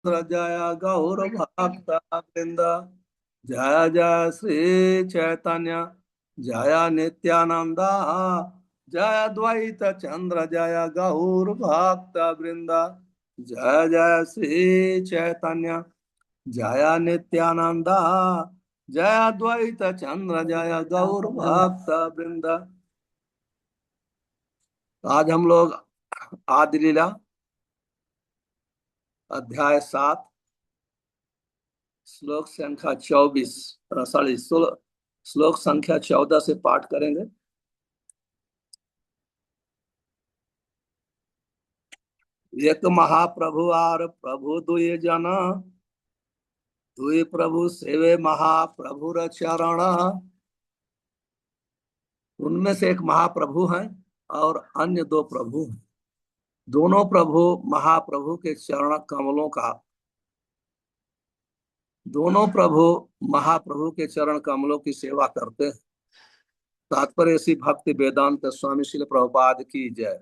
जय गौर भक्त वृंद। जय जय श्री चैतन्य जय नित्यानंद। जय द्वैत चंद्र जय गौर भक्त वृंद। जय जय श्री चैतन्य जय नित्यानंद। जय द्वैत चंद्र जय गौर भक्त वृंद। आज हम लोग आदि लीला अध्याय 7 श्लोक संख्या 24 सॉरी श्लोक संख्या 14 से पाठ करेंगे। एक महाप्रभु आर प्रभु दुई जन, दुई प्रभु सेवे महाप्रभु चरण। उनमें से एक महाप्रभु हैं और अन्य दो प्रभु हैं। दोनों प्रभु महाप्रभु के चरण कमलों का दोनों प्रभु महाप्रभु के चरण कमलों की सेवा करते हैं। तात्पर्य श्री भक्ति वेदांत स्वामी श्रील प्रभुपाद की जय।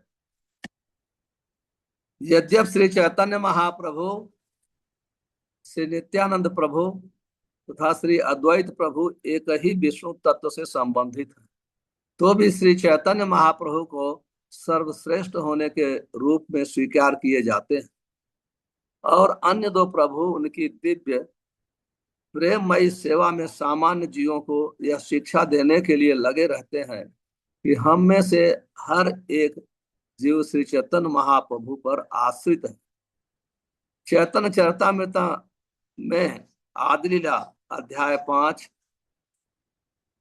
यद्यप श्री चैतन्य महाप्रभु, श्री नित्यानंद प्रभु तथा श्री अद्वैत प्रभु एक ही विष्णु तत्व से संबंधित है, तो भी श्री चैतन्य महाप्रभु को सर्वश्रेष्ठ होने के रूप में स्वीकार किए जाते हैं और अन्य दो प्रभु उनकी दिव्य प्रेममयी सेवा में सामान्य जीवों को यह शिक्षा देने के लिए लगे रहते हैं कि हम में से हर एक जीव श्री चैतन्य महाप्रभु पर आश्रित है। चैतन्य चरितामृत में आदि लीला अध्याय 5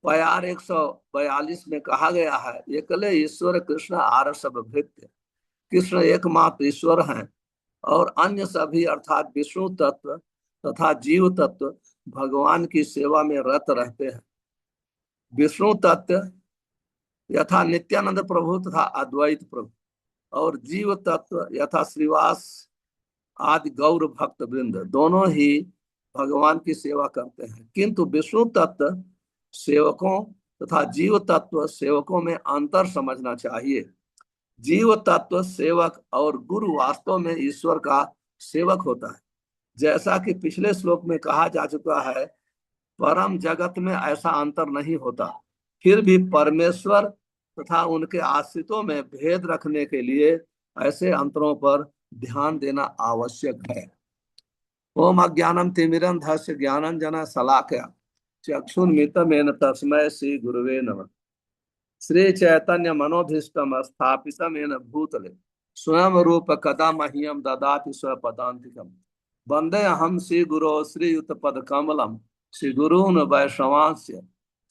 प्यार 142 में कहा गया है, एकले ईश्वर कृष्ण आर सब भृत्य। कृष्ण एकमात्र ईश्वर हैं और अन्य सभी अर्थात विष्णु तत्व तथा जीव तत्व भगवान की सेवा में रत रहते हैं। विष्णु तत्व यथा नित्यानंद प्रभु तथा अद्वैत प्रभु और जीव तत्व यथा श्रीवास आदि गौर भक्त वृंद दोनों ही भगवान की सेवा करते हैं, किंतु विष्णु तत्व सेवकों तथा जीव तत्व सेवकों में अंतर समझना चाहिए। जीव तत्व सेवक और गुरु वास्तव में ईश्वर का सेवक होता है। जैसा कि पिछले श्लोक में कहा जा चुका है, परम जगत में ऐसा अंतर नहीं होता, फिर भी परमेश्वर तथा उनके आश्रितों में भेद रखने के लिए ऐसे अंतरों पर ध्यान देना आवश्यक है। ओम अज्ञानम तिमिरंधस्य ज्ञानंजन शलाकया चक्षुन्मिलितं तस्मै श्री गुरुवे नमः। श्री चैतन्य मनोभीष्टम स्थापितम येन भूतले स्वयं रूप कदा मह्यम ददाति स्वपदान्तिकम्। वंदे अहम श्री गुरो श्रीयुत पद कमलम श्री गुरून् वैष्णवांस्य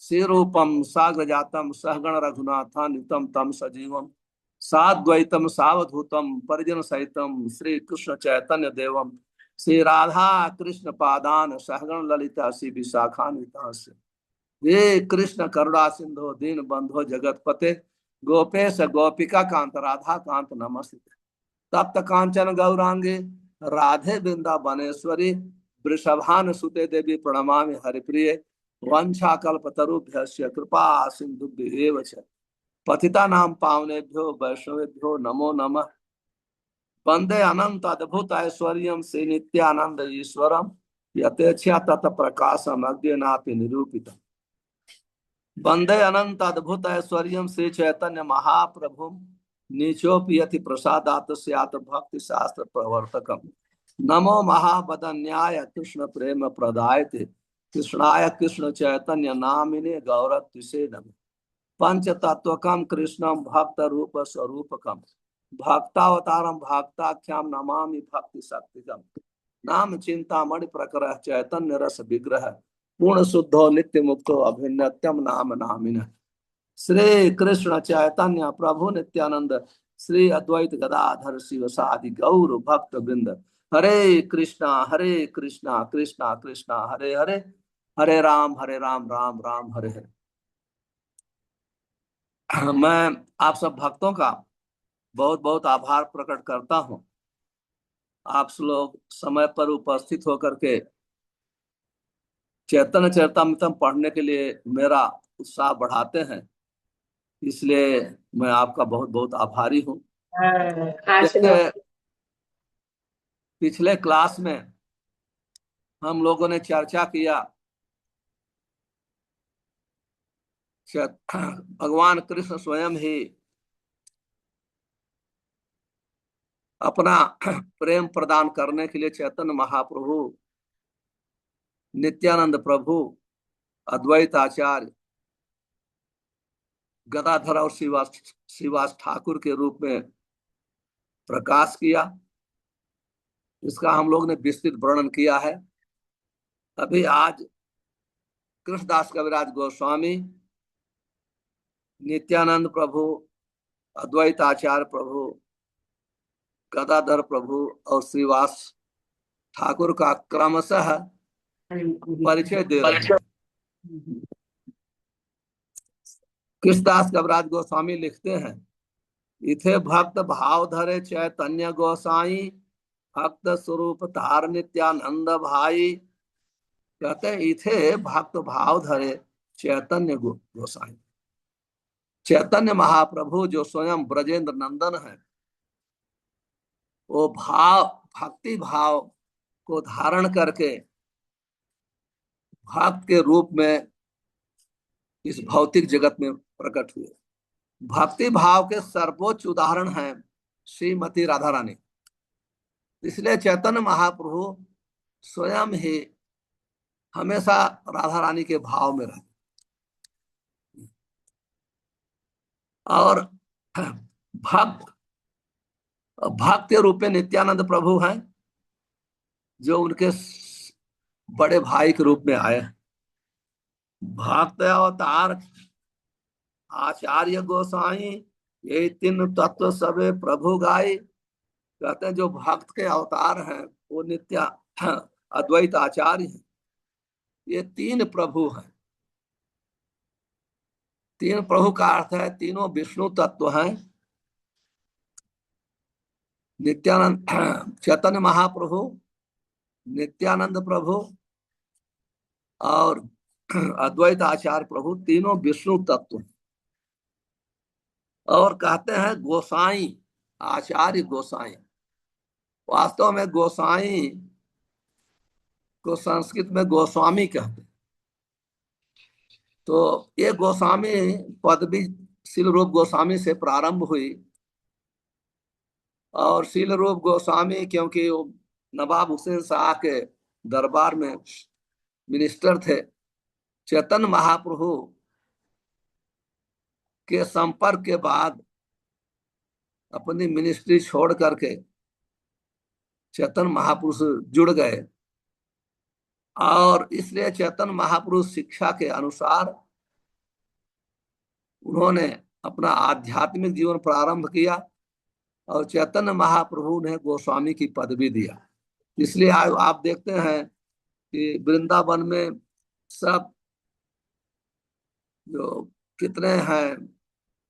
श्री रूपम साग्रजातम सहगण रघुनाथान्वितं तम सजीवम साद्वैतम सावधूतम परिजन सहितम श्री कृष्ण चैतन्य देवम श्री राधा कृष्ण पादान सहगण ललिता श्री विशाखान्वितांस्य। ये कृष्ण करुणा सिंधु दीन बंधो जगतपते गोपेश गोपिका कांत राधा कांत नमस्ते। तप्त कांचन गौरांगे राधे वृंदावनेश्वरी वृषभान सुते देवी प्रणमामि हरिप्रिय। वंशाकल्पतरुभ्यश्च कृपा सिंधुभ्येव च पतितानां पावनेभ्यो वैष्णवेभ्यो नमो नमः। वंदे अनंत अद्भुत ऐश्वर्यं श्री नित्यानंद ईश्वरम यथेच्छा तत् प्रकाशम अज्ञानापि निरूपितम्। वंदे अनंत अद्भुत ऐश्वर्यं श्री चैतन्य महाप्रभु नीचोपि यति प्रसादात स्यात् भक्ति शास्त्र प्रवर्तकम। नमो महाबदन्याय कृष्ण प्रेम प्रदायते कृष्णाय कृष्ण चैतन्य नामिने गौरत्विषे नमः। पंच तत्वकम कृष्णम भक्त रूप स्वरूपकम भक्तावतारम भक्ताख्याम नमामि भक्ति शक्तिकम। नाम चिंतामणि प्रकर चैतन्य रस विग्रह पूर्ण शुद्धो नित्य मुक्तो अभिन्नत्यम नाम नामिनः। श्री कृष्ण चैतन्य प्रभु नित्यानंद श्री अद्वैत गदाधर शिव सादि गौर भक्त वृंद। हरे कृष्णा कृष्णा कृष्णा हरे हरे, हरे राम राम राम हरे हरे। मैं आप सब भक्तों का बहुत बहुत आभार प्रकट करता हूं। आप लोग समय पर उपस्थित होकर के चैतन्य चरितामृतम पढ़ने के लिए मेरा उत्साह बढ़ाते हैं, इसलिए मैं आपका बहुत बहुत आभारी हूँ। आज जैसे पिछले क्लास में हम लोगों ने चर्चा किया भगवान कृष्ण स्वयं ही अपना प्रेम प्रदान करने के लिए चैतन्य महाप्रभु, नित्यानंद प्रभु, अद्वैत आचार्य, गदाधर और श्रीवास ठाकुर के रूप में प्रकाश किया। इसका हम लोग ने विस्तृत वर्णन किया है। अभी आज कृष्णदास कविराज गोस्वामी, नित्यानंद प्रभु, अद्वैत आचार्य प्रभु, गदाधर प्रभु और श्रीवास ठाकुर का क्रमशः परिचय दे रहे हैं। कृष्णदास कविराज गोस्वामी लिखते हैं, इथे भक्त भाव धरे चैतन्य गोसाई, भक्त स्वरूप धार नित्यानंद भाई। कहते हैं इथे भक्त भाव धरे चैतन्य गोसाई। चैतन्य महाप्रभु जो स्वयं ब्रजेंद्र नंदन है, वो भक्ति भाव को धारण करके भक्त के रूप में इस भौतिक जगत में प्रकट हुए। भक्ति भाव के सर्वोच्च उदाहरण हैं श्रीमती राधा रानी। इसलिए चैतन्य महाप्रभु स्वयं ही हमेशा राधा रानी के भाव में रहते और भक्त के रूप में नित्यानंद प्रभु हैं, जो उनके बड़े भाई के रूप में आए। भक्त अवतार आचार्य गोसाई, ये तीन तत्व सबे प्रभु गाई। कहते हैं जो भक्त के अवतार हैं वो नित्या अद्वैत आचार्य हैं। ये तीन प्रभु हैं। तीन प्रभु का अर्थ है तीनों विष्णु तत्व हैं। नित्यानंद चैतन्य महाप्रभु, नित्यानंद प्रभु और अद्वैत आचार्य प्रभु, तीनों विष्णु तत्व। और कहते हैं गोसाई, आचार्य गोसाई। वास्तव में गोसाई को संस्कृत में गोस्वामी कहते हैं। तो ये गोस्वामी पदवी शील रूप गोस्वामी से प्रारंभ हुई। और शील रूप गोस्वामी क्योंकि वो नवाब हुसैन शाह के दरबार में मिनिस्टर थे, चैतन्य महाप्रभु के संपर्क के बाद अपनी मिनिस्ट्री छोड़ करके चैतन्य महाप्रभु से जुड़ गए। और इसलिए चैतन्य महाप्रभु शिक्षा के अनुसार उन्होंने अपना आध्यात्मिक जीवन प्रारंभ किया और चैतन्य महाप्रभु ने गोस्वामी की पदवी दिया। इसलिए आप देखते हैं कि वृंदावन में सब जो कितने हैं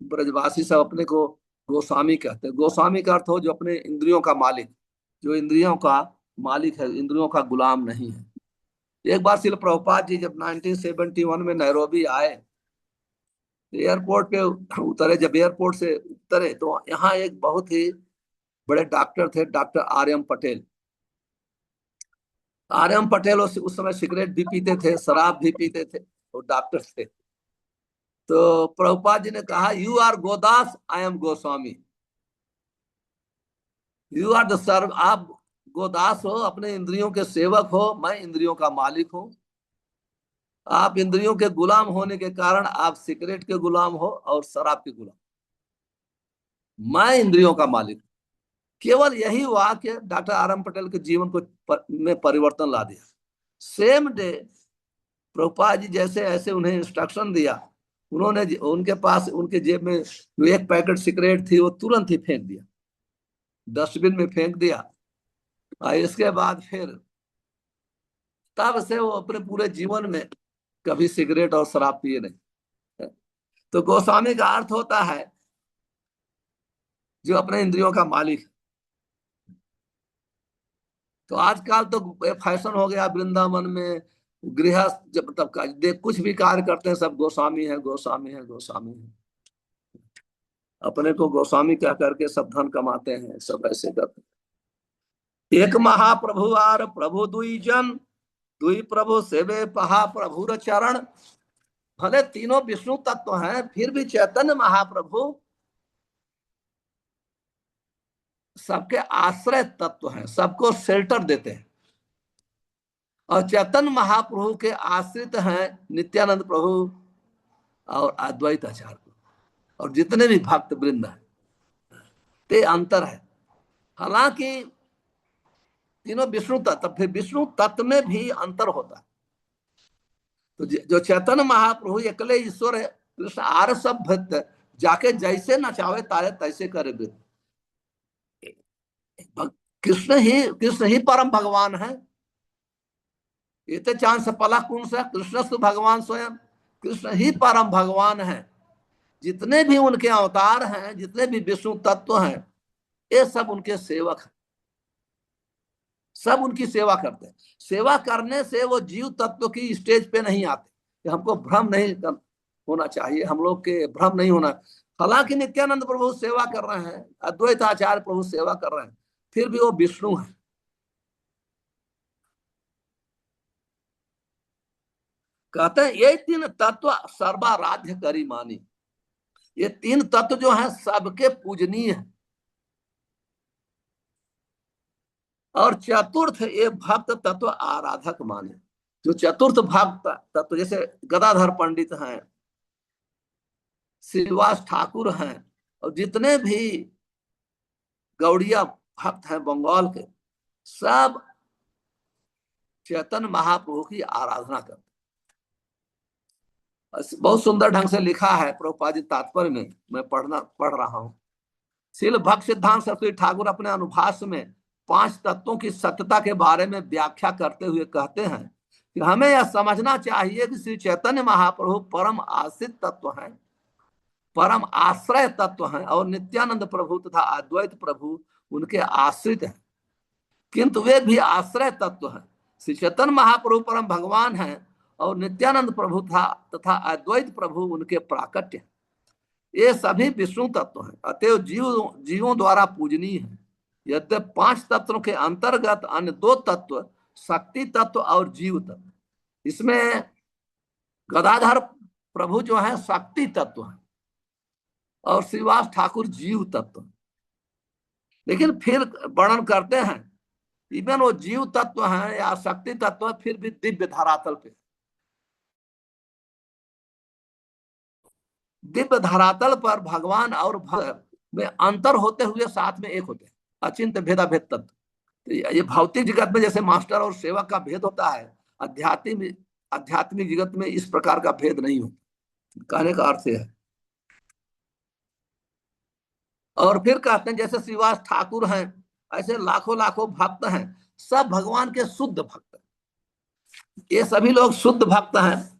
ब्रजवासी सब अपने को गोस्वामी कहते हैं। गोस्वामी का अर्थ हो जो अपने इंद्रियों का मालिक, जो इंद्रियों का मालिक है, इंद्रियों का गुलाम नहीं है। एक बार श्रील प्रभुपाद जी जब 1971 में नैरोबी आए, एयरपोर्ट पे उतरे, जब एयरपोर्ट से उतरे तो यहाँ एक बहुत ही बड़े डॉक्टर थे, doctor RM. Patel. RM. Patel उस समय सिगरेट भी पीते थे, शराब भी पीते थे, वो डॉक्टर थे। तो प्रभुपाद जी ने कहा, you are godas, I am goswami. You are the serve, आप गोदास हो, अपने इंद्रियों के सेवक हो, मैं इंद्रियों का मालिक हूं। आप इंद्रियों के गुलाम होने के कारण आप सिगरेट के गुलाम हो और शराब के गुलाम। मैं इंद्रियों का मालिक। केवल यही वाक्य डॉक्टर आर.एम. पटेल के जीवन को में परिवर्तन ला दिया। सेम डे प्रभुपाद जी जैसे ऐसे उन्हें इंस्ट्रक्शन दिया, उन्होंने उनके पास उनके जेब में जो एक पैकेट सिगरेट थी वो तुरंत ही फेंक दिया, डस्टबिन में फेंक दिया। और इसके बाद फिर तब से वो अपने पूरे जीवन में कभी सिगरेट और शराब पिए नहीं। तो गोस्वामी का अर्थ होता है जो अपने इंद्रियों का मालिक है। तो आजकल तो फैशन हो गया वृंदावन में, गृहस्थ जब तब का देख कुछ भी कार्य करते हैं सब गोस्वामी है, गोस्वामी है, गोस्वामी है। अपने को गोस्वामी कह करके सब धन कमाते हैं, सब ऐसे करते हैं। एक महाप्रभु आर प्रभु दुई जन, दुई प्रभु सेवे पहा प्रभुर चरण। भले तीनों विष्णु तत्व हैं, फिर भी चैतन्य महाप्रभु सबके आश्रय तत्व हैं, सबको शेल्टर देते हैं। और चैतन्य महाप्रभु के आश्रित हैं नित्यानंद प्रभु और अद्वैत आचार्य और जितने भी भक्त वृंद हैं। ते अंतर है। हालांकि तीनों विष्णु तत्व, फिर विष्णु तत्व में भी अंतर होता है। तो जो चैतन्य महाप्रभु अकेले ईश्वर है, कृष्ण आर सब भक्त जाके जैसे नचावे तारे तैसे करे वृत्त। कृष्ण ही परम भगवान है। ये तो चांद से पला कुंस है, कृष्ण से भगवान स्वयं। कृष्ण ही परम भगवान है। जितने भी उनके अवतार हैं, जितने भी विष्णु तत्व हैं, ये सब उनके सेवक हैं, सब उनकी सेवा करते हैं। सेवा करने से वो जीव तत्व की स्टेज पे नहीं आते। हमको भ्रम नहीं होना चाहिए, हम लोग के भ्रम नहीं होना। हालांकि नित्यानंद प्रभु सेवा कर रहे हैं, अद्वैत आचार्य प्रभु सेवा कर रहे हैं, फिर भी वो विष्णु है। कहते हैं ये तीन तत्व सर्वाराध्य करी मानी। ये तीन तत्व जो है सबके पूजनीय है। और चतुर्थ ये भक्त तत्व आराधक माने। जो चतुर्थ भक्त तत्व जैसे गदाधर पंडित हैं, श्रीवास ठाकुर हैं, और जितने भी गौड़िया भक्त हैं बंगाल के, सब चैतन्य महाप्रभु की आराधना करते। बहुत सुंदर ढंग से लिखा है प्रभुपाद जी तात्पर्य में, मैं पढ़ रहा हूं। शील भक्त सिद्धांत सरस्वती ठाकुर अपने अनुभाष में 5 तत्वों की सत्यता के बारे में व्याख्या करते हुए कहते हैं कि हमें यह समझना चाहिए कि श्री चैतन्य महाप्रभु परम आश्रित तत्व हैं, परम आश्रय तत्व हैं, और नित्यानंद प्रभु तथा अद्वैत प्रभु उनके आश्रित हैं, किंतु वे भी आश्रय तत्व हैं। श्री चैतन्य महाप्रभु परम भगवान हैं और नित्यानंद प्रभु तथा अद्वैत प्रभु उनके प्राकट्य हैं। ये सभी विष्णु तत्व हैं, अतएव जीवों द्वारा पूजनीय है। यद्यपि 5 तत्वों के अंतर्गत अन्य 2 तत्व शक्ति तत्व और जीव तत्व, इसमें गदाधर प्रभु जो है शक्ति तत्व है और श्रीवास ठाकुर जीव तत्व। लेकिन फिर वर्णन करते हैं इवन वो जीव तत्व है या शक्ति तत्व फिर भी दिव्य धरातल पे, दिव्य धरातल पर भगवान और भक्त में अंतर होते हुए साथ में एक होते हैं। अचिंत्य भेदा भेद तत्व। तो ये भौतिक जगत में जैसे मास्टर और सेवक का भेद होता है, आध्यात्मिक जगत में इस प्रकार का भेद नहीं होता, कहने का अर्थ है। और फिर कहते हैं जैसे श्रीवास ठाकुर हैं, ऐसे लाखों लाखों भक्त हैं, सब भगवान के शुद्ध भक्त। ये सभी लोग शुद्ध भक्त हैं।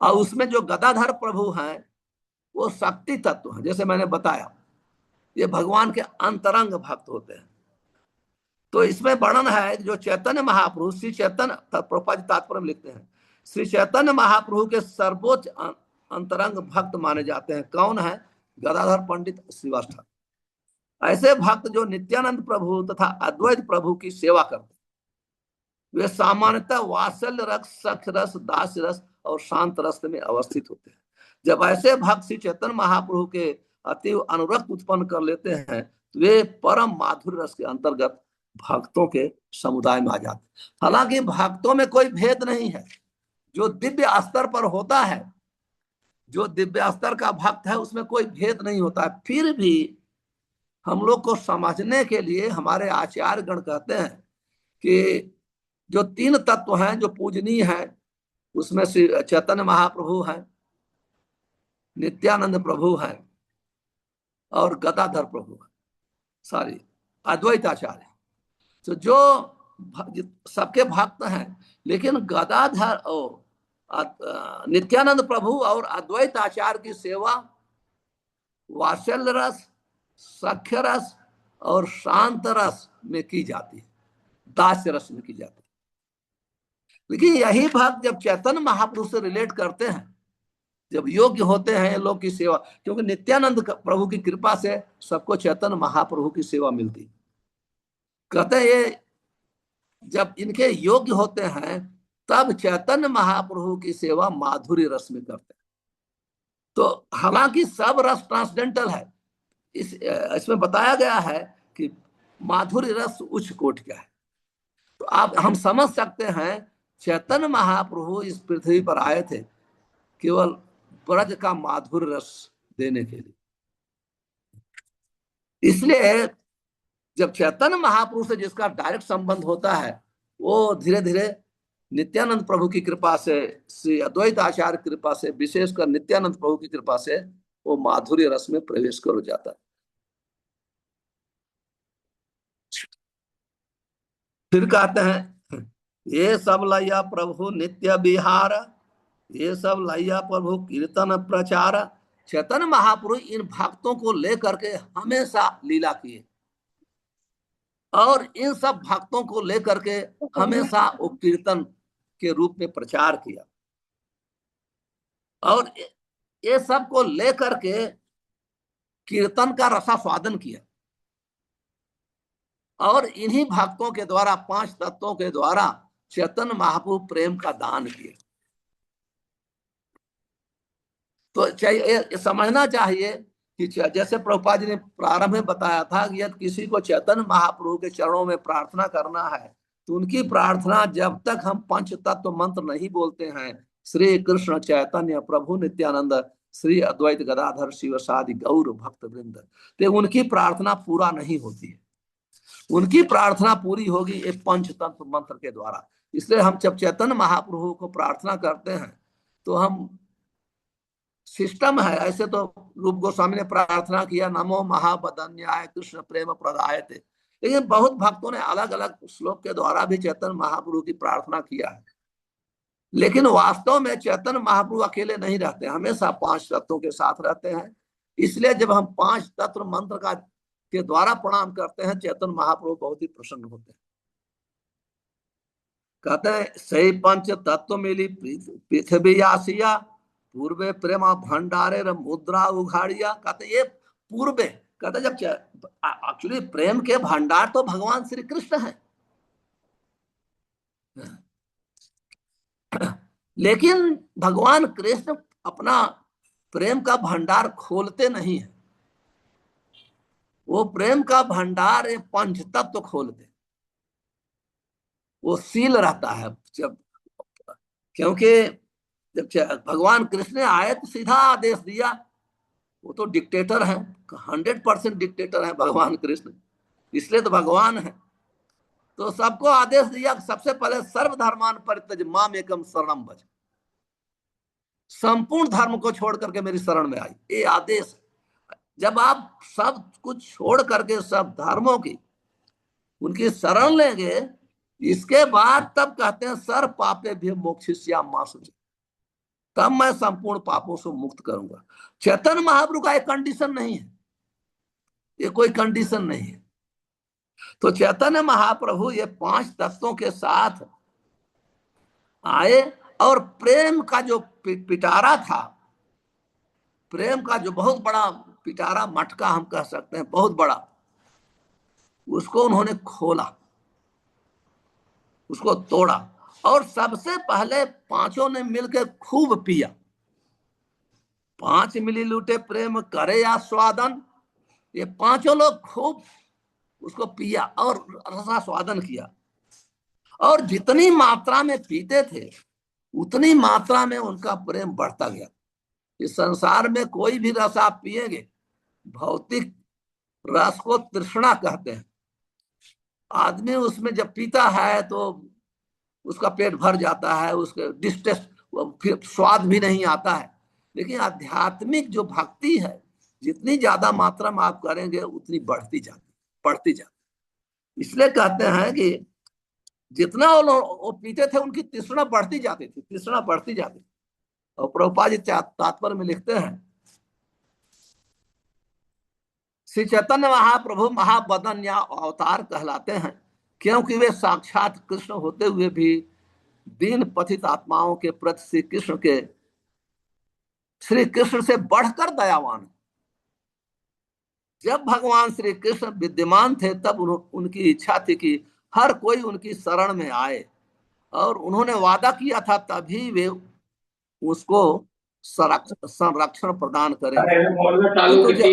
और उसमें जो गदाधर प्रभु हैं वो शक्ति तत्व है। जैसे मैंने बताया ये भगवान के अंतरंग भक्त होते हैं। तो इसमें वर्णन है जो चैतन्य महाप्रभु श्री चैतन्य, प्रभुपाद जी तात्पर्य में लिखते हैं, श्री चैतन्य महाप्रभु के सर्वोच्च अंतरंग भक्त माने जाते हैं। कौन है? गदाधर पंडित श्रीवास ठाकुर। ऐसे भक्त जो नित्यानंद प्रभु तथा अद्वैत प्रभु की सेवा करते, वे सामान्यतः वात्सल्य रस, सख्य रस, दास रस और शांत रस में अवस्थित होते हैं। जब ऐसे भक्त श्री चैतन्य महाप्रभु के अति अनुरक्त उत्पन्न कर लेते हैं तो वे परम माधुर्य रस के अंतर्गत भक्तों के समुदाय में आ जाते हैं। हालांकि भक्तों में कोई भेद नहीं है। जो दिव्य स्तर पर होता है, जो दिव्य स्तर का भक्त है उसमें कोई भेद नहीं होता है। फिर भी हम लोग को समझने के लिए हमारे आचार्य गण कहते हैं कि जो 3 तत्व हैं जो पूजनीय हैं, उसमें श्री चैतन्य महाप्रभु हैं, नित्यानंद प्रभु हैं और गदाधर प्रभु हैं, सॉरी अद्वैत आचार्य। तो जो सबके भक्त हैं, लेकिन गदाधर और नित्यानंद प्रभु और अद्वैत आचार्य की सेवा वात्सल्य रस, सख्य रस और शांत रस में की जाती है, दास्य रस में की जाती है। लेकिन यही भक्त जब चैतन्य महाप्रभु से रिलेट करते हैं, जब योग्य होते हैं लोग की सेवा, क्योंकि नित्यानंद प्रभु की कृपा से सबको चैतन्य महाप्रभु की सेवा मिलती। कहते हैं ये जब इनके योग्य होते हैं तब चैतन्य महाप्रभु की सेवा माधुर्य रस में करते हैं। तो हालांकि सब रस ट्रांसडेंटल है, इसमें बताया गया है कि माधुर्य रस उच्च कोटि का है। तो आप हम समझ सकते हैं चैतन्य महाप्रभु इस पृथ्वी पर आए थे केवल ब्रज का माधुर्य रस देने के लिए। इसलिए जब चैतन्य महाप्रभु से जिसका डायरेक्ट संबंध होता है वो धीरे धीरे नित्यानंद प्रभु की कृपा से, श्री अद्वैत आचार्य की कृपा से, विशेषकर नित्यानंद प्रभु की कृपा से वो माधुर्य रस में प्रवेश कर जाता है। फिर कहते हैं ये सब लैया प्रभु नित्य विहार, ये सब लैया प्रभु कीर्तन प्रचार। चैतन्य महाप्रभु इन भक्तों को लेकर के हमेशा लीला किए और इन सब भक्तों को लेकर के हमेशा वो कीर्तन के रूप में प्रचार किया और ये सब को लेकर के कीर्तन का रसास्वादन किया और इन्हीं भक्तों के द्वारा, 5 तत्वों के द्वारा चैतन्य महाप्रभु प्रेम का दान किए। तो चाहिए समझना चाहिए कि जैसे प्रभुपाद जी ने प्रारंभ में बताया था कि यदि किसी को चैतन्य महाप्रभु के चरणों में प्रार्थना करना है तो उनकी प्रार्थना जब तक हम पंच तत्व मंत्र नहीं बोलते हैं, श्री कृष्ण चैतन्य प्रभु नित्यानंद श्री अद्वैत गदाधर शिव सादि गौर भक्त वृंद, तो उनकी प्रार्थना पूरा नहीं होती है। उनकी प्रार्थना पूरी होगी एक पंच तत्व मंत्र के द्वारा। इसलिए हम जब चैतन्य महाप्रभु को प्रार्थना करते हैं तो हम सिस्टम है, ऐसे तो रूप गोस्वामी ने प्रार्थना किया नमो महाबदन्याय कृष्ण प्रेम प्रदायते, लेकिन बहुत भक्तों ने अलग अलग श्लोक के द्वारा भी चैतन्य महाप्रभु की प्रार्थना किया है। लेकिन वास्तव में चैतन्य महाप्रभु अकेले नहीं रहते, हमेशा 5 तत्वों के साथ रहते हैं। इसलिए जब हम 5 तत्व मंत्र का के द्वारा प्रणाम करते हैं चैतन्य महाप्रभु बहुत ही प्रसन्न होते हैं। कहते हैं सही पंच तत्व मिली पृथ्वी आसिया, पूर्वे प्रेम भंडारे मुद्रा उघाड़िया। कहते ये पूर्वे, कहते जब एक्चुअली प्रेम के भंडार तो भगवान श्री कृष्ण है, लेकिन भगवान कृष्ण अपना प्रेम का भंडार खोलते नहीं है, वो प्रेम का भंडार पंच तत्व खोलते, वो सील रहता है। जब क्योंकि जब भगवान कृष्ण ने आए तो सीधा आदेश दिया, वो तो डिक्टेटर है, 100% डिक्टेटर है भगवान कृष्ण, इसलिए तो भगवान है। तो सबको आदेश दिया सबसे पहले सर्वधर्मान परित्यज माम एकम शरणम भज, संपूर्ण धर्म को छोड़ करके मेरी शरण में आई, ये आदेश। जब आप सब कुछ छोड़ करके सब धर्मों की उनकी शरण लेंगे, इसके बाद तब कहते हैं सर पापे भी मोक्षिष्याम मा शुचि, तब मैं संपूर्ण पापों से मुक्त करूंगा। चैतन्य महाप्रभु का एक कंडीशन नहीं है, ये कोई कंडीशन नहीं है। तो चैतन्य महाप्रभु ये 5 तत्वों के साथ आए और प्रेम का जो पिटारा था, प्रेम का जो बहुत बड़ा पिटारा, मटका हम कह सकते हैं बहुत बड़ा, उसको उन्होंने खोला, उसको तोड़ा और सबसे पहले 5 ने मिलकर खूब पिया। 5 मिली लूटे प्रेम करे आस्वादन, ये 5 लोग खूब उसको पिया और रसास्वादन किया। और जितनी मात्रा में पीते थे उतनी मात्रा में उनका प्रेम बढ़ता गया। इस संसार में कोई भी रस आप पिएंगे, भौतिक रस को तृष्णा कहते हैं। आदमी उसमें जब पीता है तो उसका पेट भर जाता है, उसके डिस्टेस्ट फिर स्वाद भी नहीं आता है। लेकिन आध्यात्मिक जो भक्ति है, जितनी ज्यादा मात्रा में आप करेंगे उतनी बढ़ती जाती। इसलिए कहते हैं कि जितना वो पीते थे उनकी तृष्णा बढ़ती जाती थी। और प्रभुपाद जी तात्पर्य में लिखते हैं श्री चैतन्य महाप्रभु महाबदन या अवतार कहलाते हैं, क्योंकि वे साक्षात कृष्ण होते हुए भी दीन पतित आत्माओं के प्रति श्री कृष्ण से बढ़कर दयावान। जब भगवान श्री कृष्ण विद्यमान थे तब उनकी इच्छा थी कि हर कोई उनकी शरण में आए, और उन्होंने वादा किया था तभी वे उसको संरक्षण प्रदान करेंगे। किंतु जब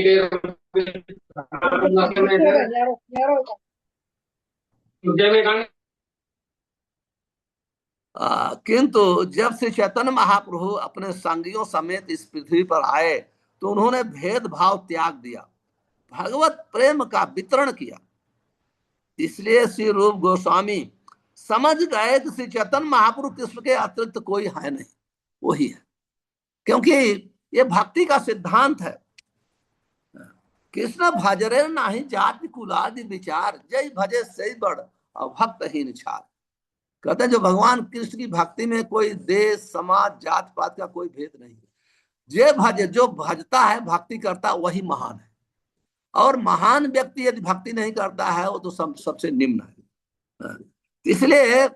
किंतु जब श्री चैतन्य महाप्रभु अपने संगियों समेत इस पृथ्वी पर आए तो उन्होंने भेदभाव त्याग दिया, भगवत प्रेम का वितरण किया। इसलिए श्री रूप गोस्वामी समझ गए कि श्री चैतन्य महाप्रभु कृष्ण के अतिरिक्त कोई है नहीं, वही है। क्योंकि ये भक्ति का सिद्धांत है, कृष्ण भजरे नाही जाति कुलादि विचार, जय भजे सही बड़ अभक्त ही निछार। कहते हैं जो भगवान कृष्ण की भक्ति में कोई देश समाज जात पात का कोई भेद नहीं है। जो भजता है भक्ति करता वही महान है, और महान व्यक्ति यदि भक्ति नहीं करता है वो तो सबसे निम्न है। इसलिए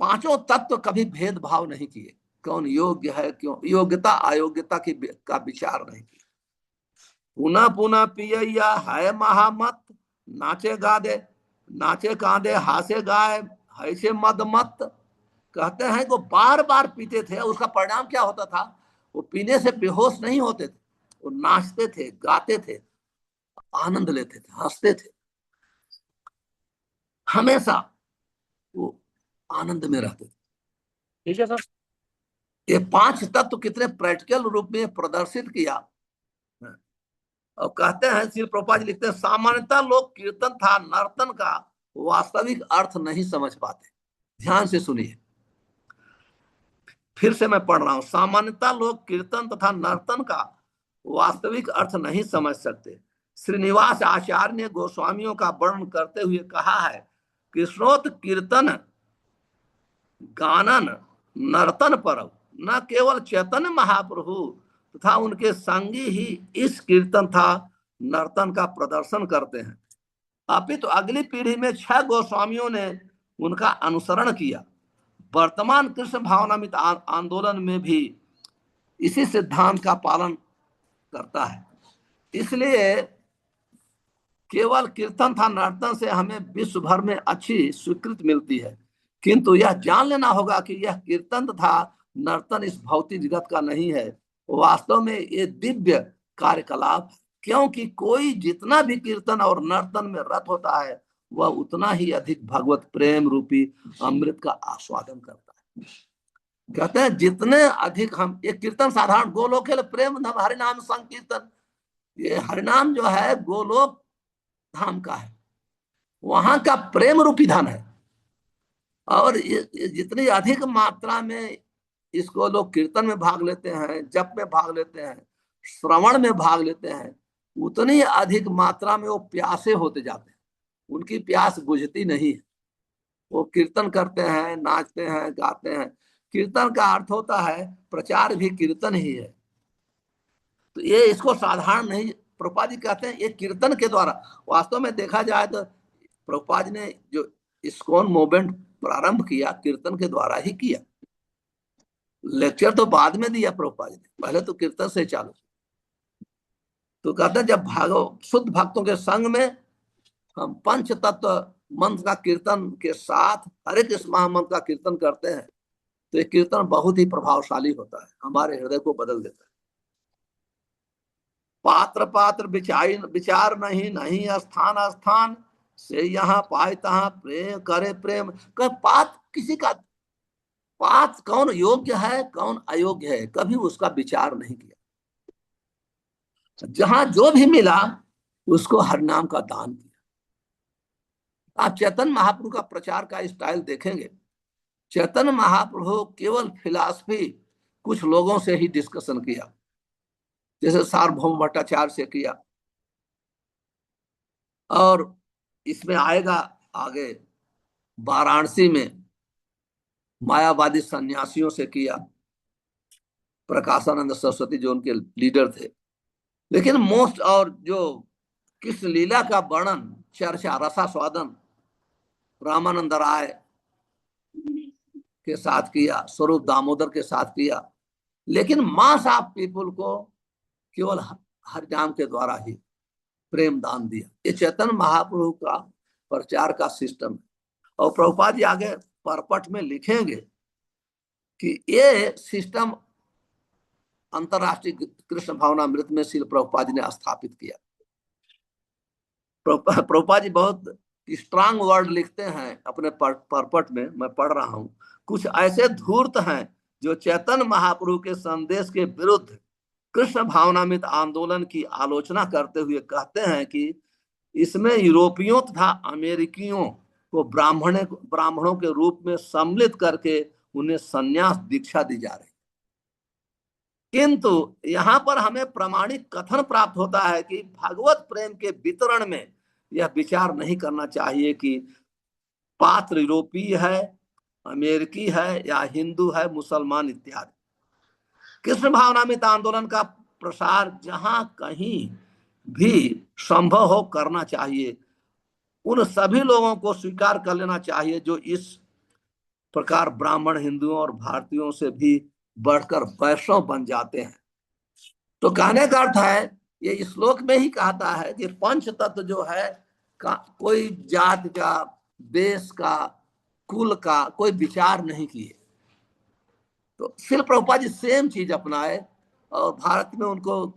पांचों तत्व कभी भेदभाव नहीं किए, कौन योग्य है क्यों, योग्यता अयोग्यता की का विचार नहीं किया। पुनः पुनः पियैया है महामत, नाचे गादे नाचे कांदे हासे गाय ऐसे मद मत। कहते हैं को बार बार पीते थे, उसका परिणाम क्या होता था, वो पीने से बेहोश नहीं होते थे, वो नाचते थे, गाते थे, आनंद लेते थे, हंसते थे, हमेशा वो आनंद में रहते थे। ठीक है सर। ये पांच तत्व कितने प्रैक्टिकल रूप में प्रदर्शित किया। और कहते हैं श्री प्रभुपाद जी लिखते हैं, सामान्यतः लोग कीर्तन था नर्तन का वास्तविक अर्थ नहीं समझ पाते। ध्यान से सुनिए, फिर से मैं पढ़ रहा हूं, सामान्यतः लोग कीर्तन तथा नर्तन का वास्तविक अर्थ नहीं समझ सकते। श्रीनिवास आचार्य ने गोस्वामियों का वर्णन करते हुए कहा है, कृष्णोत कीर्तन गानन नर्तन परव, न केवल चैतन्य महाप्रभु तथा उनके संगी ही इस कीर्तन था नर्तन का प्रदर्शन करते हैं, अपितु तो अगली पीढ़ी में 6 गोस्वामियों ने उनका अनुसरण किया। वर्तमान कृष्ण भावनामृत आंदोलन में भी इसी सिद्धांत का पालन करता है। इसलिए केवल कीर्तन था नर्तन से हमें विश्व भर में अच्छी स्वीकृति मिलती है, किंतु यह जान लेना होगा कि यह कीर्तन तथा नर्तन इस भौतिक जगत का नहीं है, वास्तव में ये दिव्य कार्यकलाप, क्योंकि कोई जितना भी कीर्तन और नर्तन में रत होता है वह उतना ही अधिक भगवत प्रेम रूपी अमृत का आस्वादन करता है। कहते हैं जितने अधिक हम, ये कीर्तन साधारण गोलोक प्रेम धाम हरिनाम संकीर्तन, ये हरिनाम जो है गोलोक धाम का है, वहां का प्रेम रूपी धन है। और जितनी अधिक मात्रा में इसको लोग कीर्तन में भाग लेते हैं, जप में भाग लेते हैं, श्रवण में भाग लेते हैं, उतनी अधिक मात्रा में वो प्यासे होते जाते हैं, उनकी प्यास बुझती नहीं है। वो कीर्तन करते हैं, नाचते हैं, गाते हैं। कीर्तन का अर्थ होता है प्रचार भी कीर्तन ही है। तो ये इसको साधारण नहीं, प्रभुपाद जी कहते हैं ये कीर्तन के द्वारा, वास्तव में देखा जाए तो प्रभुपाद ने जो इस्कॉन मूवमेंट प्रारंभ किया कीर्तन के द्वारा ही किया। लेक्चर तो बाद में दिया प्रभुपाद ने, पहले तो कीर्तन से चालू। तो कहते हैं जब शुद्ध भक्तों के संग में हम पंच तत्व मंत्र का कीर्तन के साथ हरे कृष्ण महामंत्र का कीर्तन करते हैं तो ये कीर्तन बहुत ही प्रभावशाली होता है, हमारे हृदय को बदल देता है। पात्र पात्र विचार नहीं, नहीं स्थान स्थान से यहाँ पाए तहाँ प्रेम करे प्रेम। पात किसी का, पात कौन योग्य है कौन अयोग्य है कभी उसका विचार नहीं किया। जहां जो भी मिला उसको हरिनाम का दान किया। आप चैतन्य महाप्रभु का प्रचार का स्टाइल देखेंगे, चैतन्य महाप्रभु केवल फिलॉसफी कुछ लोगों से ही डिस्कशन किया, जैसे सार्वभौम भट्टाचार्य से किया, और इसमें आएगा आगे वाराणसी में मायावादी सन्यासियों से किया, प्रकाशानंद सरस्वती जो उनके लीडर थे। लेकिन मोस्ट और जो कृष्ण लीला का वर्णन चर्चा रसास्वादन रामानंद राय के साथ किया, स्वरूप दामोदर के साथ किया। लेकिन मास ऑफ पीपुल को केवल हरिनाम के द्वारा ही प्रेम दान दिया। ये चैतन्य महाप्रभु का प्रचार का सिस्टम है। और प्रभुपाद जी आगे परपट में लिखेंगे कि ये सिस्टम अंतरराष्ट्रीय कृष्ण भावनामृत में श्रील प्रभुपाद जी ने स्थापित किया। प्रभुपाद जी बहुत स्ट्रांग वर्ड लिखते हैं अपने परपट में, मैं पढ़ रहा हूं। कुछ ऐसे धूर्त हैं जो चैतन्य महाप्रभु के संदेश के विरुद्ध कृष्ण भावनामृत आंदोलन की आलोचना करते हुए कहते हैं कि इसमें यूरोपियों तथा अमेरिकियों को ब्राह्मणों के रूप में सम्मिलित करके उन्हें संन्यास दीक्षा दी जा रही। किंतु यहाँ पर हमें प्रमाणिक कथन प्राप्त होता है कि भगवत प्रेम के वितरण में यह विचार नहीं करना चाहिए कि पात्र यूरोपीय है, अमेरिकी है या हिंदू है, मुसलमान इत्यादि। कृष्ण भावनामृत आंदोलन का प्रसार जहां कहीं भी संभव हो करना चाहिए। उन सभी लोगों को स्वीकार कर लेना चाहिए जो इस प्रकार ब्राह्मण, हिंदुओं और भारतीयों से भी बढ़कर वैष्णव बन जाते हैं। तो कहने का अर्थ है, ये श्लोक में ही कहता है कि पंच तत्व जो है कोई जात का, देश का, कुल का कोई विचार नहीं किए। तो श्रील प्रभुपाद जी सेम चीज अपनाए और भारत में उनको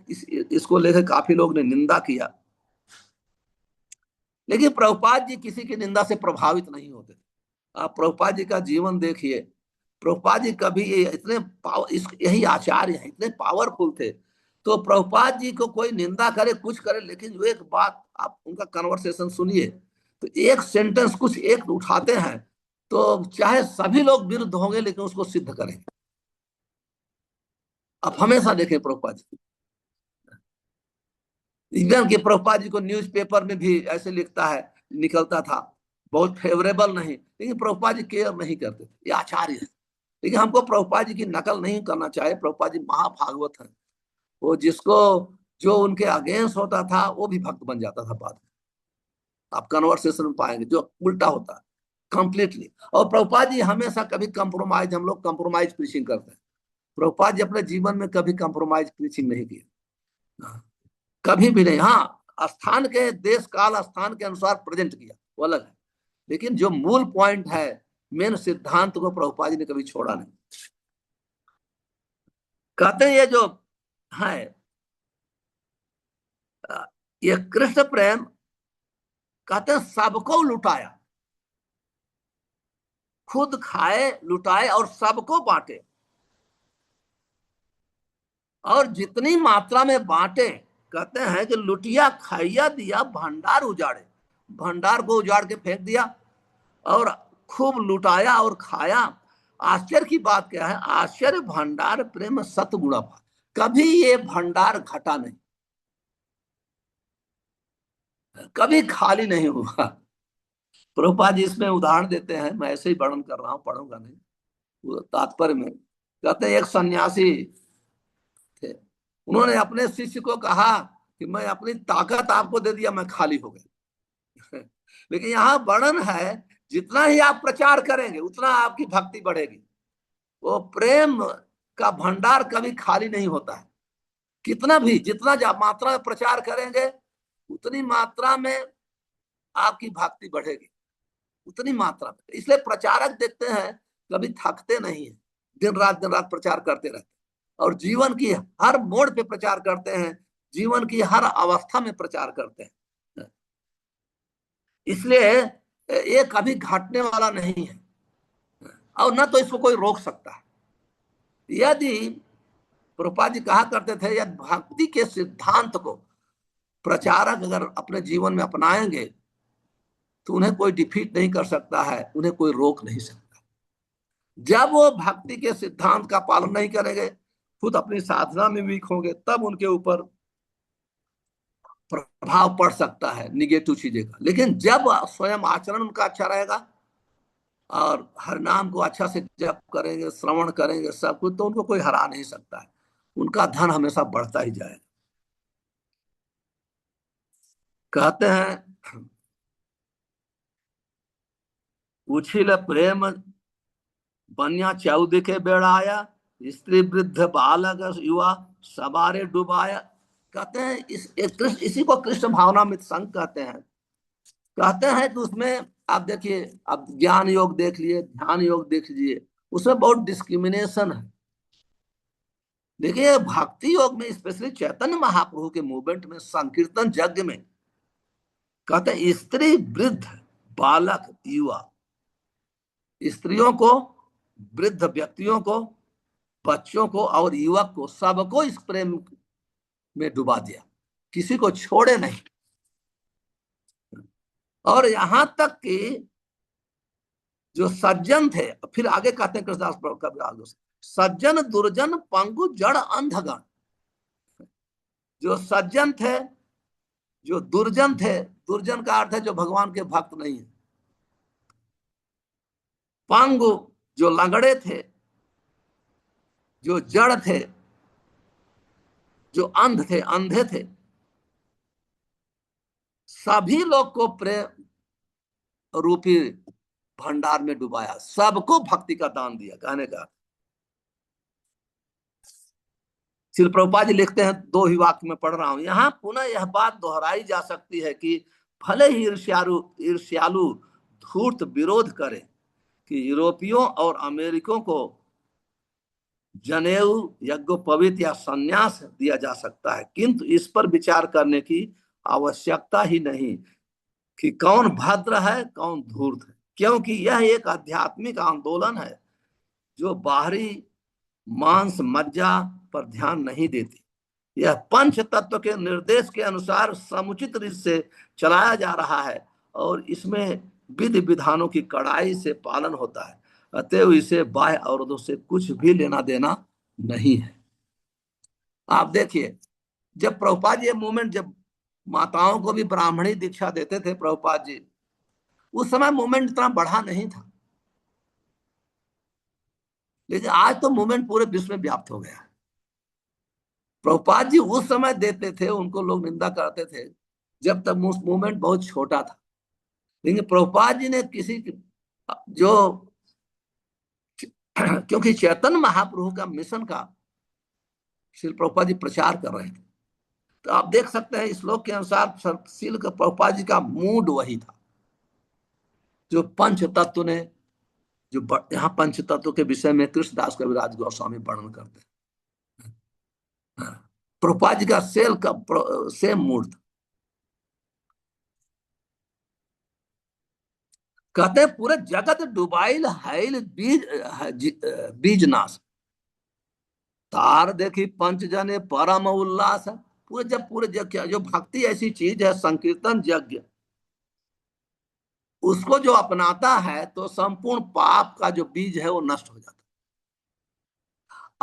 इसको लेकर काफी लोग ने निंदा किया, लेकिन प्रभुपाद जी किसी की निंदा से प्रभावित नहीं होते। आप प्रभुपाद जी का जीवन देखिए, प्रभुपाद जी कभी इतने यही आचार्य हैं, इतने पावरफुल थे। तो प्रभुपाद जी को कोई निंदा करे, कुछ करे, लेकिन जो एक बात आप उनका कन्वर्सेशन सुनिए तो एक सेंटेंस कुछ एक उठाते हैं तो चाहे सभी लोग विरुद्ध होंगे लेकिन उसको सिद्ध करेंगे। आप हमेशा देखें प्रभुपाद जी, इवन के प्रभुपाद जी को न्यूज़पेपर में भी ऐसे लिखता है, निकलता था, बहुत फेवरेबल नहीं, लेकिन प्रभुपाद जी केयर नहीं करते। ये आचार्य है, लेकिन हमको प्रभुपाद जी की नकल नहीं करना चाहिए। प्रभुपाद जी महाभागवत है, वो जिसको जो उनके अगेंस्ट होता था वो भी भक्त बन जाता था बाद में। आप कन्वर्सेशन में पाएंगे जो उल्टा होता है कंप्लीटली। और प्रभुपाद जी हमेशा कभी कंप्रोमाइज, हम लोग कंप्रोमाइज प्रीचिंग करते हैं, प्रभुपाद जी अपने जीवन में कभी कंप्रोमाइज प्रीचिंग नहीं किया, कभी भी नहीं। हाँ, स्थान के, देश काल स्थान के अनुसार प्रेजेंट किया, वो अलग है, लेकिन जो मूल पॉइंट है, मेन सिद्धांत को प्रभुपाद जी ने कभी छोड़ा नहीं। कहते हैं ये जो है ये कृष्ण प्रेम, कहते हैं सबको लुटाया, खुद खाए, लुटाए और सबको बांटे, और जितनी मात्रा में बांटे, कहते हैं कि लुटिया खाइया दिया भंडार उजाड़े, भंडार को उजाड़ के फेंक दिया और खूब लुटाया और खाया। आश्चर्य की बात क्या है, आश्चर्य भंडार प्रेम सतगुणा, कभी ये भंडार घटा नहीं, कभी खाली नहीं हुआ। प्रभुपाद जी इसमें उदाहरण देते हैं, मैं ऐसे ही वर्णन कर रहा हूं, पढ़ूंगा नहीं, वो तात्पर्य में कहते हैं एक सन्यासी थे, उन्होंने अपने शिष्य को कहा कि मैं अपनी ताकत आपको दे दिया, मैं खाली हो गया। लेकिन यहाँ वर्णन है, जितना ही आप प्रचार करेंगे उतना आपकी भक्ति बढ़ेगी। वो प्रेम का भंडार कभी खाली नहीं होता है, कितना भी, जितना मात्रा में प्रचार करेंगे उतनी मात्रा में आपकी भक्ति बढ़ेगी, उतनी मात्रा में। इसलिए प्रचारक देखते हैं कभी थकते नहीं है, दिन रात प्रचार करते रहते हैं और जीवन की हर मोड़ पे प्रचार करते हैं, जीवन की हर अवस्था में प्रचार करते हैं। इसलिए ये कभी घटने वाला नहीं है और न तो इसको कोई रोक सकता है। यदि प्रभुपाद जी कहा करते थे, यदि भक्ति के सिद्धांत को प्रचारक अगर अपने जीवन में अपनाएंगे तो उन्हें कोई डिफीट नहीं कर सकता है, उन्हें कोई रोक नहीं सकता। जब वो भक्ति के सिद्धांत का पालन नहीं करेंगे, खुद अपनी साधना में वीक होंगे, तब उनके ऊपर प्रभाव पड़ सकता है निगेटिव चीजें का। लेकिन जब स्वयं आचरण उनका अच्छा रहेगा और हर नाम को अच्छा से जप करेंगे, श्रवण करेंगे, सब कुछ, तो उनको कोई हरा नहीं सकता है, उनका धन हमेशा बढ़ता ही जाएगा। कहते हैं उछिल प्रेम बनिया चौदह के बेड़ाया, स्त्री वृद्ध बालक युवा सवारे डुबाया। कहते हैं इसी को कृष्ण भावनामृत संघ कहते हैं। कहते हैं कि उसमें आप देखिए, आप ज्ञान योग देख लिए, ध्यान योग देख लीजिए, उसमें बहुत डिस्क्रिमिनेशन है। देखिए भक्ति योग में, स्पेशली चैतन्य महाप्रभु के मूवमेंट में, संकीर्तन यज्ञ में, कहते हैं स्त्री, वृद्ध, बालक, युवा, स्त्रियों को, वृद्ध व्यक्तियों को, बच्चों को और युवक को, सबको इस प्रेम में डुबा दिया, किसी को छोड़े नहीं। और यहां तक कि जो सज्जन थे, फिर आगे कहते हैं कृष्णदास कविराज गोस्वामी, सज्जन दुर्जन पंगु जड़ अंधगण, जो सज्जन थे, जो दुर्जन थे, दुर्जन का अर्थ है जो भगवान के भक्त नहीं है, पंगु जो लंगड़े थे, जो जड़ थे, जो अंध थे, अंधे थे, सभी लोग को प्रेम रूपी भंडार में डुबाया, सबको भक्ति का दान दिया। कहने का श्रील प्रभुपाद जी लिखते हैं, दो ही वाक्य में पढ़ रहा हूं, यहां पुनः यह बात दोहराई जा सकती है कि भले ही ईर्ष्यालु ईर्ष्यालु धूर्त विरोध करे कि यूरोपियों और अमेरिकों को जनेऊ, यज्ञोपवीत या संन्यास दिया जा सकता है, किंतु इस पर विचार करने की आवश्यकता ही नहीं कि कौन भद्र है, कौन धूर्त है, क्योंकि यह एक आध्यात्मिक आंदोलन है जो बाहरी मांस मज्जा पर ध्यान नहीं देती। यह पंच तत्व के निर्देश के अनुसार समुचित रीत से चलाया जा रहा है और इसमें विधि विधानों की कड़ाई से पालन होता है, अतएव इसे बाह्य अवरोधों से कुछ भी लेना देना नहीं है। आप देखिए, जब प्रभुपाद ये मूवमेंट, जब माताओं को भी ब्राह्मणी दीक्षा देते थे प्रभुपाद जी, उस समय मूवमेंट इतना बढ़ा नहीं था, लेकिन आज तो मूवमेंट पूरे विश्व में व्याप्त हो गया है। प्रभुपाद जी उस समय देते थे, उनको लोग निंदा करते थे जब तक मूवमेंट बहुत छोटा था, लेकिन प्रभुपाद जी ने किसी जो क्योंकि चैतन्य महाप्रभु का मिशन का श्रील प्रभुपाद जी प्रचार कर रहे थे, तो आप देख सकते हैं श्लोक के अनुसार श्रील प्रभुपाद जी का मूड वही था जो पंच तत्व ने, जो यहाँ पंच तत्व के विषय में कृष्णदास कविराज गोस्वामी वर्णन करते हैं। प्रभुपाद जी का सेल का सेम मूड था। कहते हैं पूरे जगत डुबाइल हैल बीज नाश, तार देखी पंच जने परम उल्लास है। पूरे जब पूरे जो भक्ति ऐसी चीज है, संकीर्तन यज्ञ, उसको जो अपनाता है तो संपूर्ण पाप का जो बीज है वो नष्ट हो जाता है,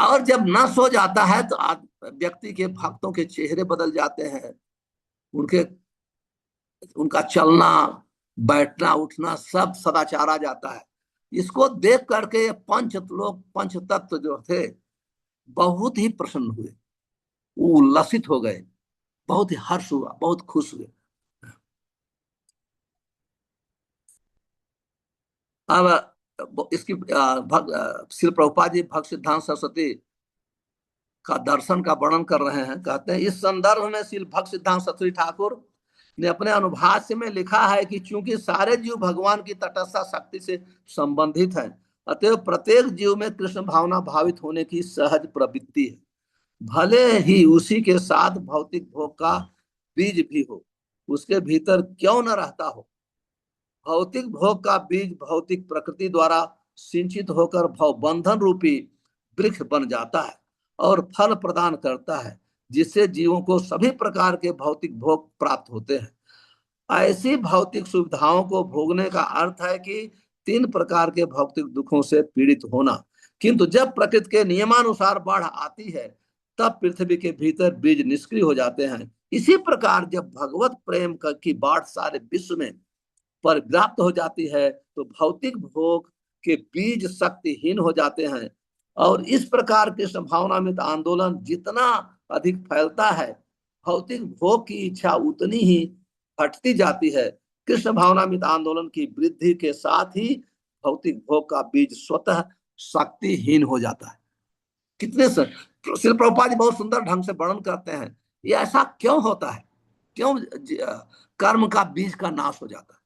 और जब नष्ट हो जाता है तो व्यक्ति के, भक्तों के चेहरे बदल जाते हैं, उनके, उनका चलना बैठना उठना सब सदाचार आ जाता है। इसको देख करके पंच लोग, पंच तत्व जो थे, बहुत ही प्रसन्न हुए, वो उल्लसित हो गए, बहुत ही हर्ष हुआ, बहुत खुश हुए। अब इसकी श्री प्रभुपाद जी भक्त सिद्धांत सरस्वती का दर्शन का वर्णन कर रहे हैं। कहते हैं इस संदर्भ में श्री भक्त सिद्धांत सरस्वती ठाकुर ने अपने अनुभाष्य में लिखा है कि चूंकि सारे जीव भगवान की तटस्थ शक्ति से संबंधित हैं, अतएव प्रत्येक जीव में कृष्ण भावना भावित होने की सहज प्रवृत्ति है, भले ही उसी के साथ भौतिक भोग का बीज भी हो, उसके भीतर क्यों न रहता हो। भौतिक भोग का बीज भौतिक प्रकृति द्वारा सिंचित होकर भवबंधन रूपी वृक्ष बन जाता है और फल प्रदान करता है, जिससे जीवों को सभी प्रकार के भौतिक भोग प्राप्त होते हैं। ऐसी भौतिक सुविधाओं को भोगने का अर्थ है कि तीन प्रकार के भौतिक दुखों से पीड़ित होना, किंतु जब प्रकृति के नियमानुसार बाढ़ आती है तब पृथ्वी के भीतर बीज निष्क्रिय हो जाते हैं। इसी प्रकार जब भगवत प्रेम की बाढ़ सारे विश्व में पर्याप्त हो जाती है तो भौतिक भोग के बीज शक्तिहीन हो जाते हैं, और इस प्रकार के संभावनामित आंदोलन जितना अधिक फैलता है, भौतिक भोग की इच्छा उतनी ही हटती जाती है। कृष्ण भावनामित आंदोलन की वृद्धि के साथ ही भौतिक भोग का बीज स्वतः शक्तिहीन हो जाता है। कितने श्रील प्रभुपाद जी बहुत सुंदर ढंग से वर्णन करते हैं ये ऐसा क्यों होता है, क्यों कर्म का बीज का नाश हो जाता है।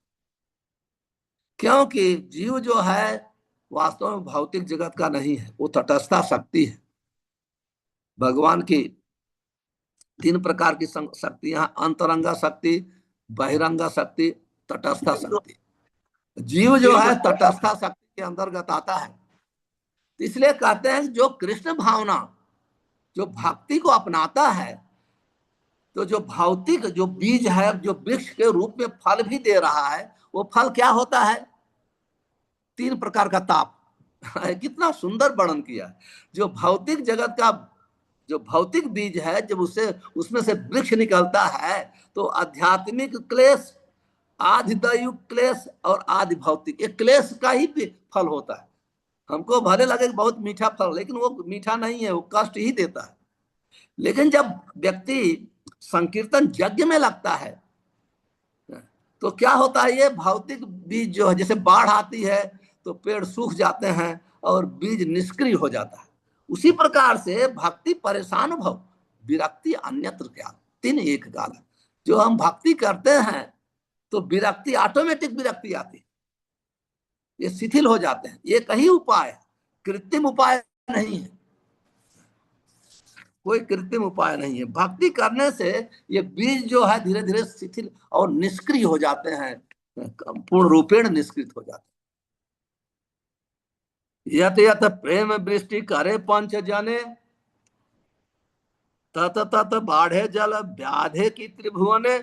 क्योंकि जीव जो है वास्तव में भौतिक जगत का नहीं है, वो तटस्था शक्ति है। भगवान की तीन प्रकार की शक्तियां, अंतरंगा शक्ति, बहिरंगा शक्ति, तटस्था शक्ति। जीव जो है तटस्था शक्ति के अंतर्गत आता है। इसलिए कहते हैं जो कृष्ण भावना, जो भक्ति को अपनाता है, तो जो भौतिक जो बीज है, जो वृक्ष के रूप में फल भी दे रहा है, वो फल क्या होता है? तीन प्रकार का ताप। कितना सुंदर वर्णन किया। जो भौतिक जगत का जो भौतिक बीज है, जब उसे उसमें से वृक्ष निकलता है, तो आध्यात्मिक क्लेश, आधि दैविक क्लेश और आधि भौतिक, एक क्लेश का ही फल होता है। हमको भले लगे बहुत मीठा फल, लेकिन वो मीठा नहीं है, वो कष्ट ही देता है। लेकिन जब व्यक्ति संकीर्तन यज्ञ में लगता है, तो क्या होता है? ये भौतिक बीज जो है, जैसे बाढ़ आती है तो पेड़ सूख जाते हैं और बीज निष्क्रिय हो जाता है, उसी प्रकार से भक्ति परेशान भव विरक्ति अन्यत्र क्या, तीन एक काल। जो हम भक्ति करते हैं तो विरक्ति, ऑटोमेटिक विरक्ति आती है, ये शिथिल हो जाते हैं। ये कहीं उपाय है, कृत्रिम उपाय नहीं है, कोई कृत्रिम उपाय नहीं है। भक्ति करने से ये बीज जो है धीरे धीरे शिथिल और निष्क्रिय हो जाते हैं, पूर्ण रूपेण निष्क्रिय हो जाते हैं। यत यत प्रेम वृष्टि करे पंच जने, तत तत बाढ़े जल व्याधे की त्रिभुवने।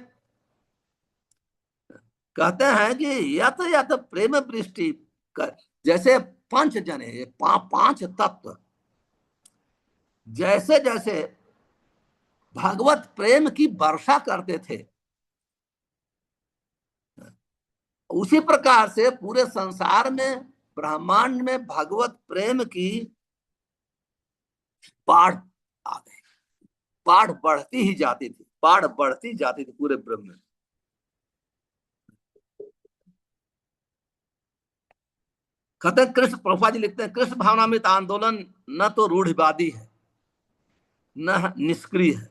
कहते हैं कि यत यत प्रेम वृष्टि जैसे पंच जने, पांच तत्व जैसे जैसे भगवत प्रेम की वर्षा करते थे, उसी प्रकार से पूरे संसार में, ब्रह्मांड में भगवत प्रेम की बाढ़ आ गई। बाढ़ बढ़ती ही जाती थी, बाढ़ बढ़ती जाती थी पूरे ब्रह्म में। कहते हैं कृष्ण, प्रभुपाद जी लिखते हैं, कृष्ण भावनामृत आंदोलन न तो रूढ़िवादी है न निष्क्रिय है,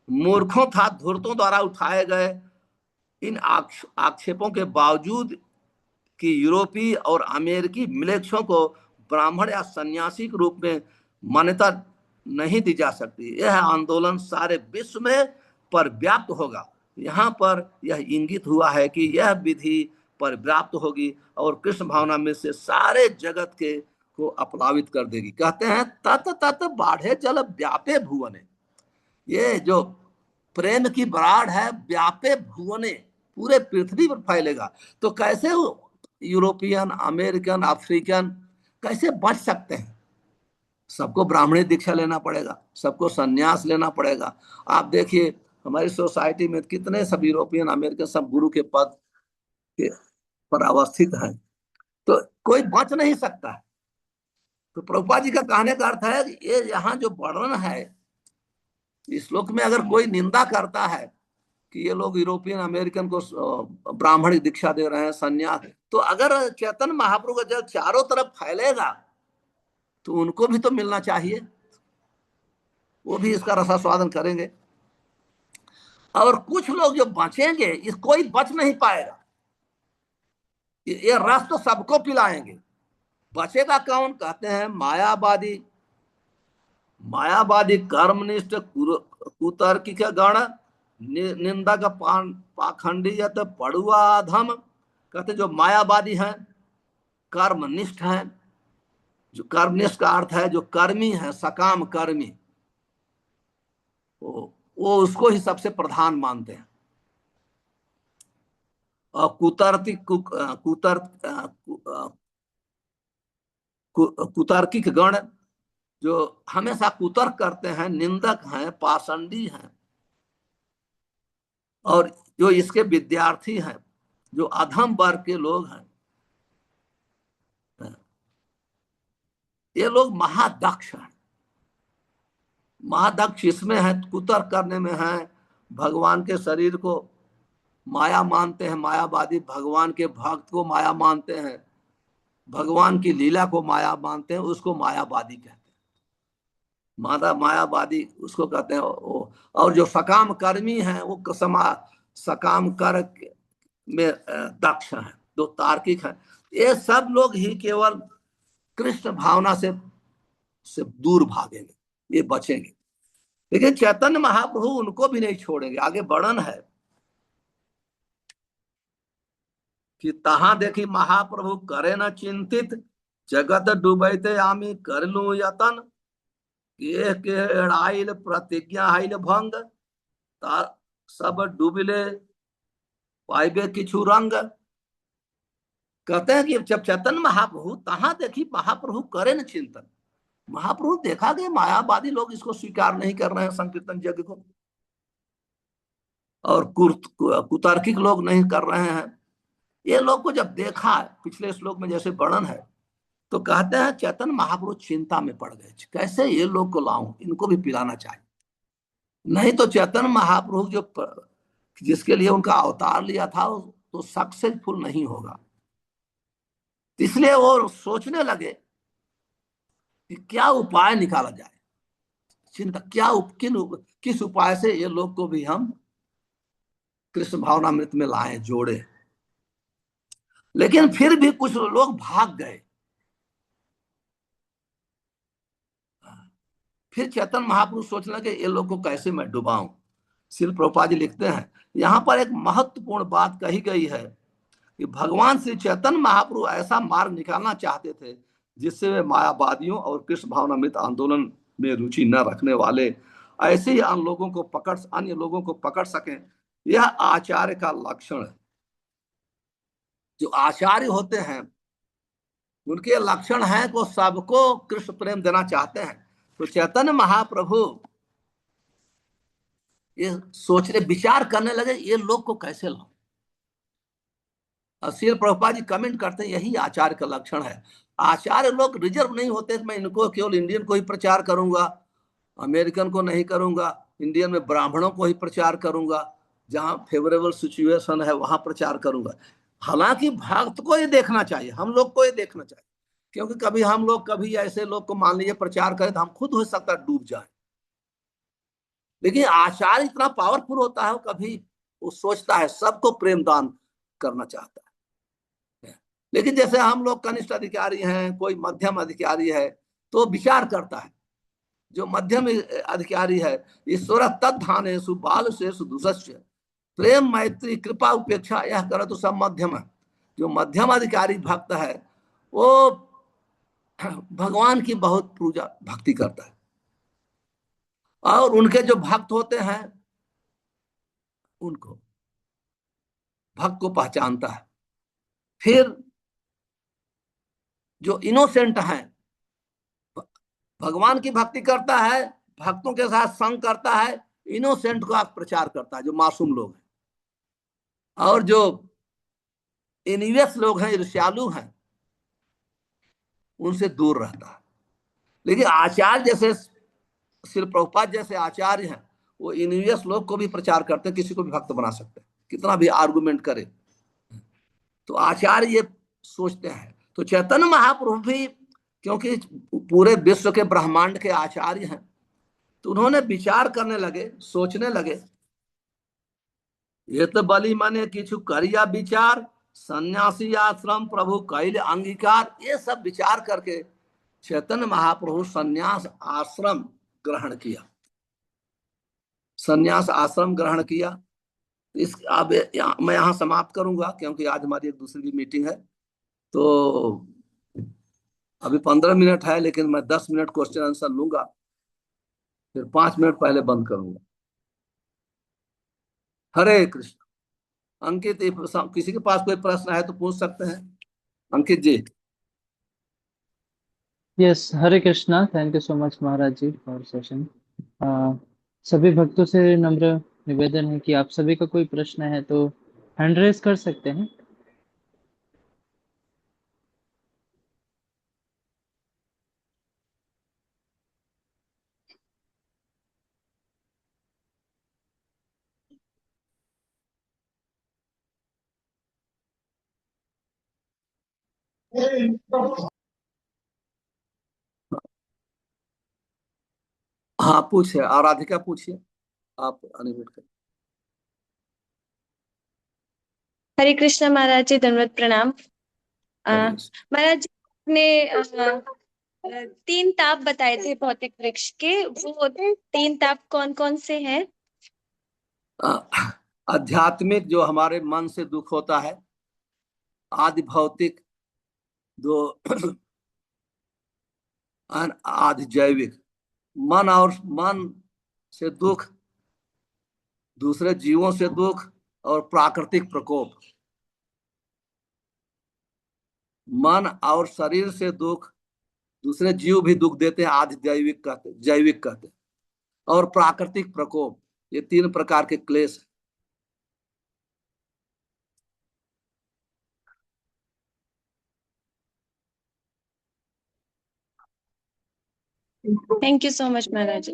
मूर्खों था धूर्तों द्वारा उठाए गए इन आक्षेपों के बावजूद कि यूरोपीय और अमेरिकी मिलेच्छों को ब्राह्मण या सन्यासी के रूप में मान्यता नहीं दी जा सकती। यह आंदोलन सारे विश्व में पर्याप्त होगा। यहाँ पर यह इंगित हुआ है कि यह विधि पर्याप्त होगी और कृष्ण भावना में से सारे जगत के को अपलावित कर देगी। कहते हैं तत तत बाढ़े जल व्यापे भुवने, ये जो प्रेम की बराड़ है व्यापे भुवने, पूरे पृथ्वी पर फैलेगा। तो कैसे यूरोपियन, अमेरिकन, अफ्रीकन कैसे बच सकते हैं? सबको ब्राह्मणी दीक्षा लेना पड़ेगा, सबको सन्यास लेना पड़ेगा। आप देखिए हमारी सोसाइटी में कितने सब यूरोपियन, अमेरिकन सब गुरु के पद के पर अवस्थित हैं, तो कोई बच नहीं सकता है। तो प्रभुपाद जी का कहने का अर्थ है ये यहाँ जो वर्णन है इस श्लोक में, अगर कोई निंदा करता है कि ये लोग यूरोपियन अमेरिकन को ब्राह्मण दीक्षा दे रहे हैं, संन्यास, तो अगर चैतन्य महाप्रभु का जल चारों तरफ फैलेगा तो उनको भी तो मिलना चाहिए, वो भी इसका रसास्वादन करेंगे। और कुछ लोग जो बचेंगे, इस कोई बच नहीं पाएगा, ये रस तो सबको पिलाएंगे। बचेगा कौन? कहते हैं मायावादी, मायावादी कर्मनिष्ठ कुतर्किक गण, निंदा का पाखंडी या तो पड़ुआ अधम। कहते जो मायावादी हैं, कर्मनिष्ठ हैं, जो कर्मनिष्ठ का अर्थ है जो कर्मी है, सकाम कर्मी, वो उसको ही सबसे प्रधान मानते हैं। और कुतर्किक गण जो हमेशा कुतर्क करते हैं, निंदक हैं, पाषंडी हैं, और जो इसके विद्यार्थी हैं, जो अधम वर्ग के लोग हैं, ये लोग महादक्ष हैं। महादक्ष इसमें है, कुतर्क करने में है, भगवान के शरीर को माया मानते हैं मायावादी, भगवान के भक्त को माया मानते हैं, भगवान की लीला को माया मानते हैं, उसको मायावादी कहते हैं। मायावादी उसको कहते हैं। और जो सकाम कर्मी हैं वो सकाम कर में दक्ष हैं, जो तार्किक हैं। ये सब लोग ही केवल कृष्ण भावना से दूर भागेंगे, ये बचेंगे। लेकिन चैतन्य महाप्रभु उनको भी नहीं छोड़ेंगे। आगे वर्णन है कि तहां देखी महाप्रभु करे न चिंतित, जगत डूबैते आमी कर लू यतन, के आइल प्रतिज्ञा आइल भंग, तार सब डूबिले पाइबे किछु रंग। कहते हैं कि जब चैतन्य महाप्रभु तहां देखी महाप्रभु करे न चिंतन, महाप्रभु देखा गया मायावादी लोग इसको स्वीकार नहीं कर रहे हैं संकीर्तन यज्ञ को, और कुतार्किक लोग नहीं कर रहे हैं। ये लोग को जब देखा पिछले श्लोक में जैसे वर्णन है, तो कहते हैं चैतन्य महाप्रभु चिंता में पड़ गए, कैसे ये लोग को लाऊं, इनको भी पिलाना चाहिए, नहीं तो चैतन्य महाप्रभु जो जिसके लिए उनका अवतार लिया था तो सक्सेसफुल नहीं होगा। इसलिए वो सोचने लगे कि क्या उपाय निकाला जाए, चिंता क्या किस उपाय से ये लोग को भी हम कृष्ण भावनामृत में लाएं, जोड़े। लेकिन फिर भी कुछ लोग भाग गए। फिर चैतन्य महाप्रभु सोचने लगे ये लोग को कैसे मैं डुबाऊं। श्रील प्रभुपाद जी लिखते हैं यहां पर एक महत्वपूर्ण बात कही गई है कि भगवान श्री चैतन्य महाप्रभु ऐसा मार्ग निकालना चाहते थे जिससे वे मायावादियों और कृष्ण भावनामृत आंदोलन में रुचि न रखने वाले ऐसे ही अन्य लोगों को पकड़ सकें। यह आचार्य का लक्षण है। जो आचार्य होते हैं उनके लक्षण है कि वो सबको कृष्ण प्रेम देना चाहते हैं। तो चैतन्य महाप्रभु ये सोचने विचार करने लगे ये लोग को कैसे लाऊं। श्रील प्रभुपाद जी कमेंट करते हैं यही आचार्य का लक्षण है। आचार्य लोग रिजर्व नहीं होते मैं इनको केवल इंडियन को ही प्रचार करूंगा, अमेरिकन को नहीं करूंगा, इंडियन में ब्राह्मणों को ही प्रचार करूंगा, जहां फेवरेबल सिचुएशन है वहां प्रचार करूंगा। हालांकि भक्त को ये देखना चाहिए, हम लोग को ये देखना चाहिए, क्योंकि कभी हम लोग कभी ऐसे लोग को मान लीजिए प्रचार करें तो हम खुद हो सकता है डूब जाए। लेकिन आचार्य इतना पावरफुल होता है, कभी वो सोचता है सबको प्रेम दान करना चाहता है। लेकिन जैसे हम लोग कनिष्ठ अधिकारी हैं, कोई मध्यम अधिकारी है तो विचार करता है। जो मध्यम अधिकारी है ईश्वर तत्धाने बाल से दुष्य प्रेम मैत्री कृपा उपेक्षा यह करे तो सब मध्यम है। जो मध्यम अधिकारी भक्त है वो भगवान की बहुत पूजा भक्ति करता है, और उनके जो भक्त होते हैं उनको भक्त को पहचानता है। फिर जो इनोसेंट है भगवान की भक्ति करता है, भक्तों के साथ संग करता है, इनोसेंट का प्रचार करता है जो मासूम लोग हैं। और जो इनियस लोग हैं, ईर्ष्यालु हैं, उनसे दूर रहता है। लेकिन आचार्य जैसे श्री प्रभुपाद जैसे आचार्य हैं वो इनियस लोग को भी प्रचार करते हैं, किसी को भी भक्त बना सकते हैं कितना भी आर्गुमेंट करे। तो आचार्य ये सोचते हैं। तो चैतन्य महाप्रभु भी क्योंकि पूरे विश्व के ब्रह्मांड के आचार्य हैं तो उन्होंने विचार करने लगे, सोचने लगे ये तो बलि माने किछु करिया विचार, सन्यासी आश्रम प्रभु कैल अंगीकार। ये सब विचार करके चैतन्य महाप्रभु सन्यास आश्रम ग्रहण किया, सन्यास आश्रम ग्रहण किया। इस अब मैं यहाँ समाप्त करूंगा क्योंकि आज हमारी एक दूसरी भी मीटिंग है। तो अभी 15 मिनट है, लेकिन मैं 10 मिनट क्वेश्चन आंसर लूंगा, फिर 5 मिनट पहले बंद करूंगा। हरे कृष्ण। अंकित किसी के पास कोई प्रश्न है तो पूछ सकते हैं। Ankit ji. Yes, Hare Krishna. Thank you so much Maharaj ji for session. सभी भक्तों से नम्र निवेदन है कि आप सभी का कोई प्रश्न है तो हैंड रेज कर सकते हैं। हाँ पूछे, आराधिका पूछिए, आप अनम्यूट करिए। हरे कृष्ण महाराज जी, दंडवत प्रणाम। महाराज जी, आपने 3 ताप बताए थे भौतिक वृक्ष के, वो 3 ताप कौन कौन से हैं? आध्यात्मिक जो हमारे मन से दुख होता है, आदि भौतिक जो आदि जैविक। मन से दुख, दूसरे जीवों से दुख और प्राकृतिक प्रकोप। मन और शरीर से दुख, दूसरे जीव भी दुख देते हैं, आदि जैविक कहते हैं। और प्राकृतिक प्रकोप, ये 3 प्रकार के क्लेश। थैंक यू सो मच महाराज।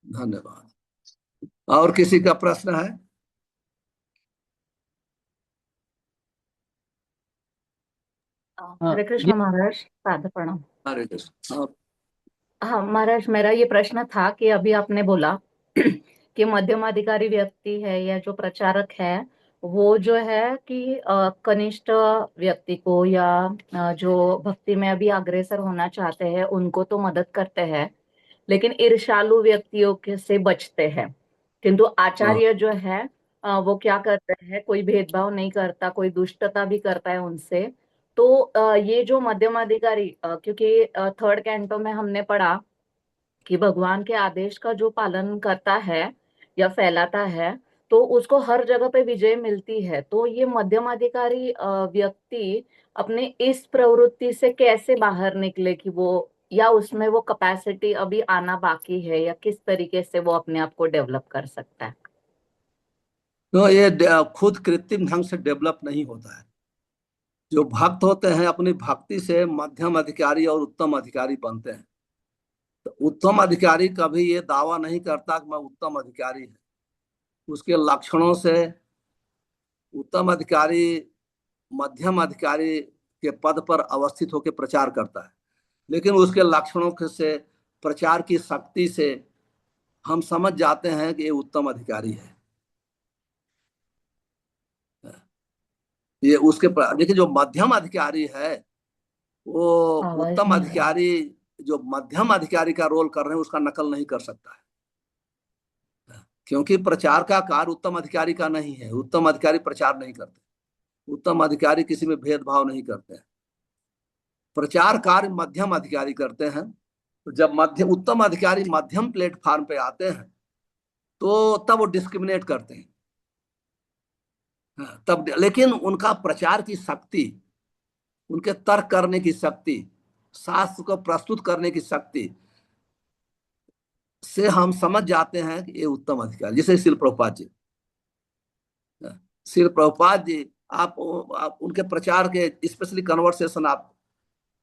धन्यवाद। और किसी का प्रश्न है? हरे कृष्ण महाराज, सादर प्रणाम। हरे कृष्ण। हाँ महाराज, मेरा ये प्रश्न था कि अभी आपने बोला कि मध्यम अधिकारी व्यक्ति है या जो प्रचारक है, वो जो है कि कनिष्ठ व्यक्ति को या जो भक्ति में अभी अग्रसर होना चाहते हैं उनको तो मदद करते हैं, लेकिन ईर्ष्यालु व्यक्तियों से बचते हैं। किंतु आचार्य जो है वो क्या करते हैं, कोई भेदभाव नहीं करता, कोई दुष्टता भी करता है उनसे। तो ये जो मध्यम अधिकारी, क्योंकि 3rd कैंटो में हमने पढ़ा कि भगवान के आदेश का जो पालन करता है या फैलाता है तो उसको हर जगह पे विजय मिलती है। तो ये मध्यम अधिकारी व्यक्ति अपने इस प्रवृत्ति से कैसे बाहर निकले कि वो, या उसमें वो कैपेसिटी अभी आना बाकी है, या किस तरीके से वो अपने आप को डेवलप कर सकता है? तो ये खुद कृत्रिम ढंग से डेवलप नहीं होता है। जो भक्त होते हैं अपनी भक्ति से मध्यम अधिकारी और उत्तम अधिकारी बनते हैं। तो उत्तम अधिकारी कभी ये दावा नहीं करता कि मैं उत्तम अधिकारी है। उसके लक्षणों से उत्तम अधिकारी मध्यम अधिकारी के पद पर अवस्थित होकर प्रचार करता है, लेकिन उसके लक्षणों से, प्रचार की शक्ति से हम समझ जाते हैं कि ये उत्तम अधिकारी है। ये उसके देखिए, जो मध्यम अधिकारी है वो उत्तम अधिकारी, जो मध्यम अधिकारी का रोल कर रहे हैं उसका नकल नहीं कर सकता है, क्योंकि प्रचार का कार्य उत्तम अधिकारी का नहीं है। उत्तम अधिकारी प्रचार नहीं करते, उत्तम अधिकारी किसी में भेदभाव नहीं करते हैं। प्रचार कार्य मध्यम अधिकारी करते हैं। तो जब उत्तम अधिकारी मध्यम प्लेटफॉर्म पे आते हैं तो तब वो डिस्क्रिमिनेट करते हैं। तब लेकिन उनका प्रचार की शक्ति, उनके तर्क करने की शक्ति, शास्त्र को प्रस्तुत करने की शक्ति से हम समझ जाते हैं कि ये उत्तम अधिकारी। जैसे श्रील प्रभुपाद जी, आप उनके प्रचार के स्पेशली कन्वर्सेशन आप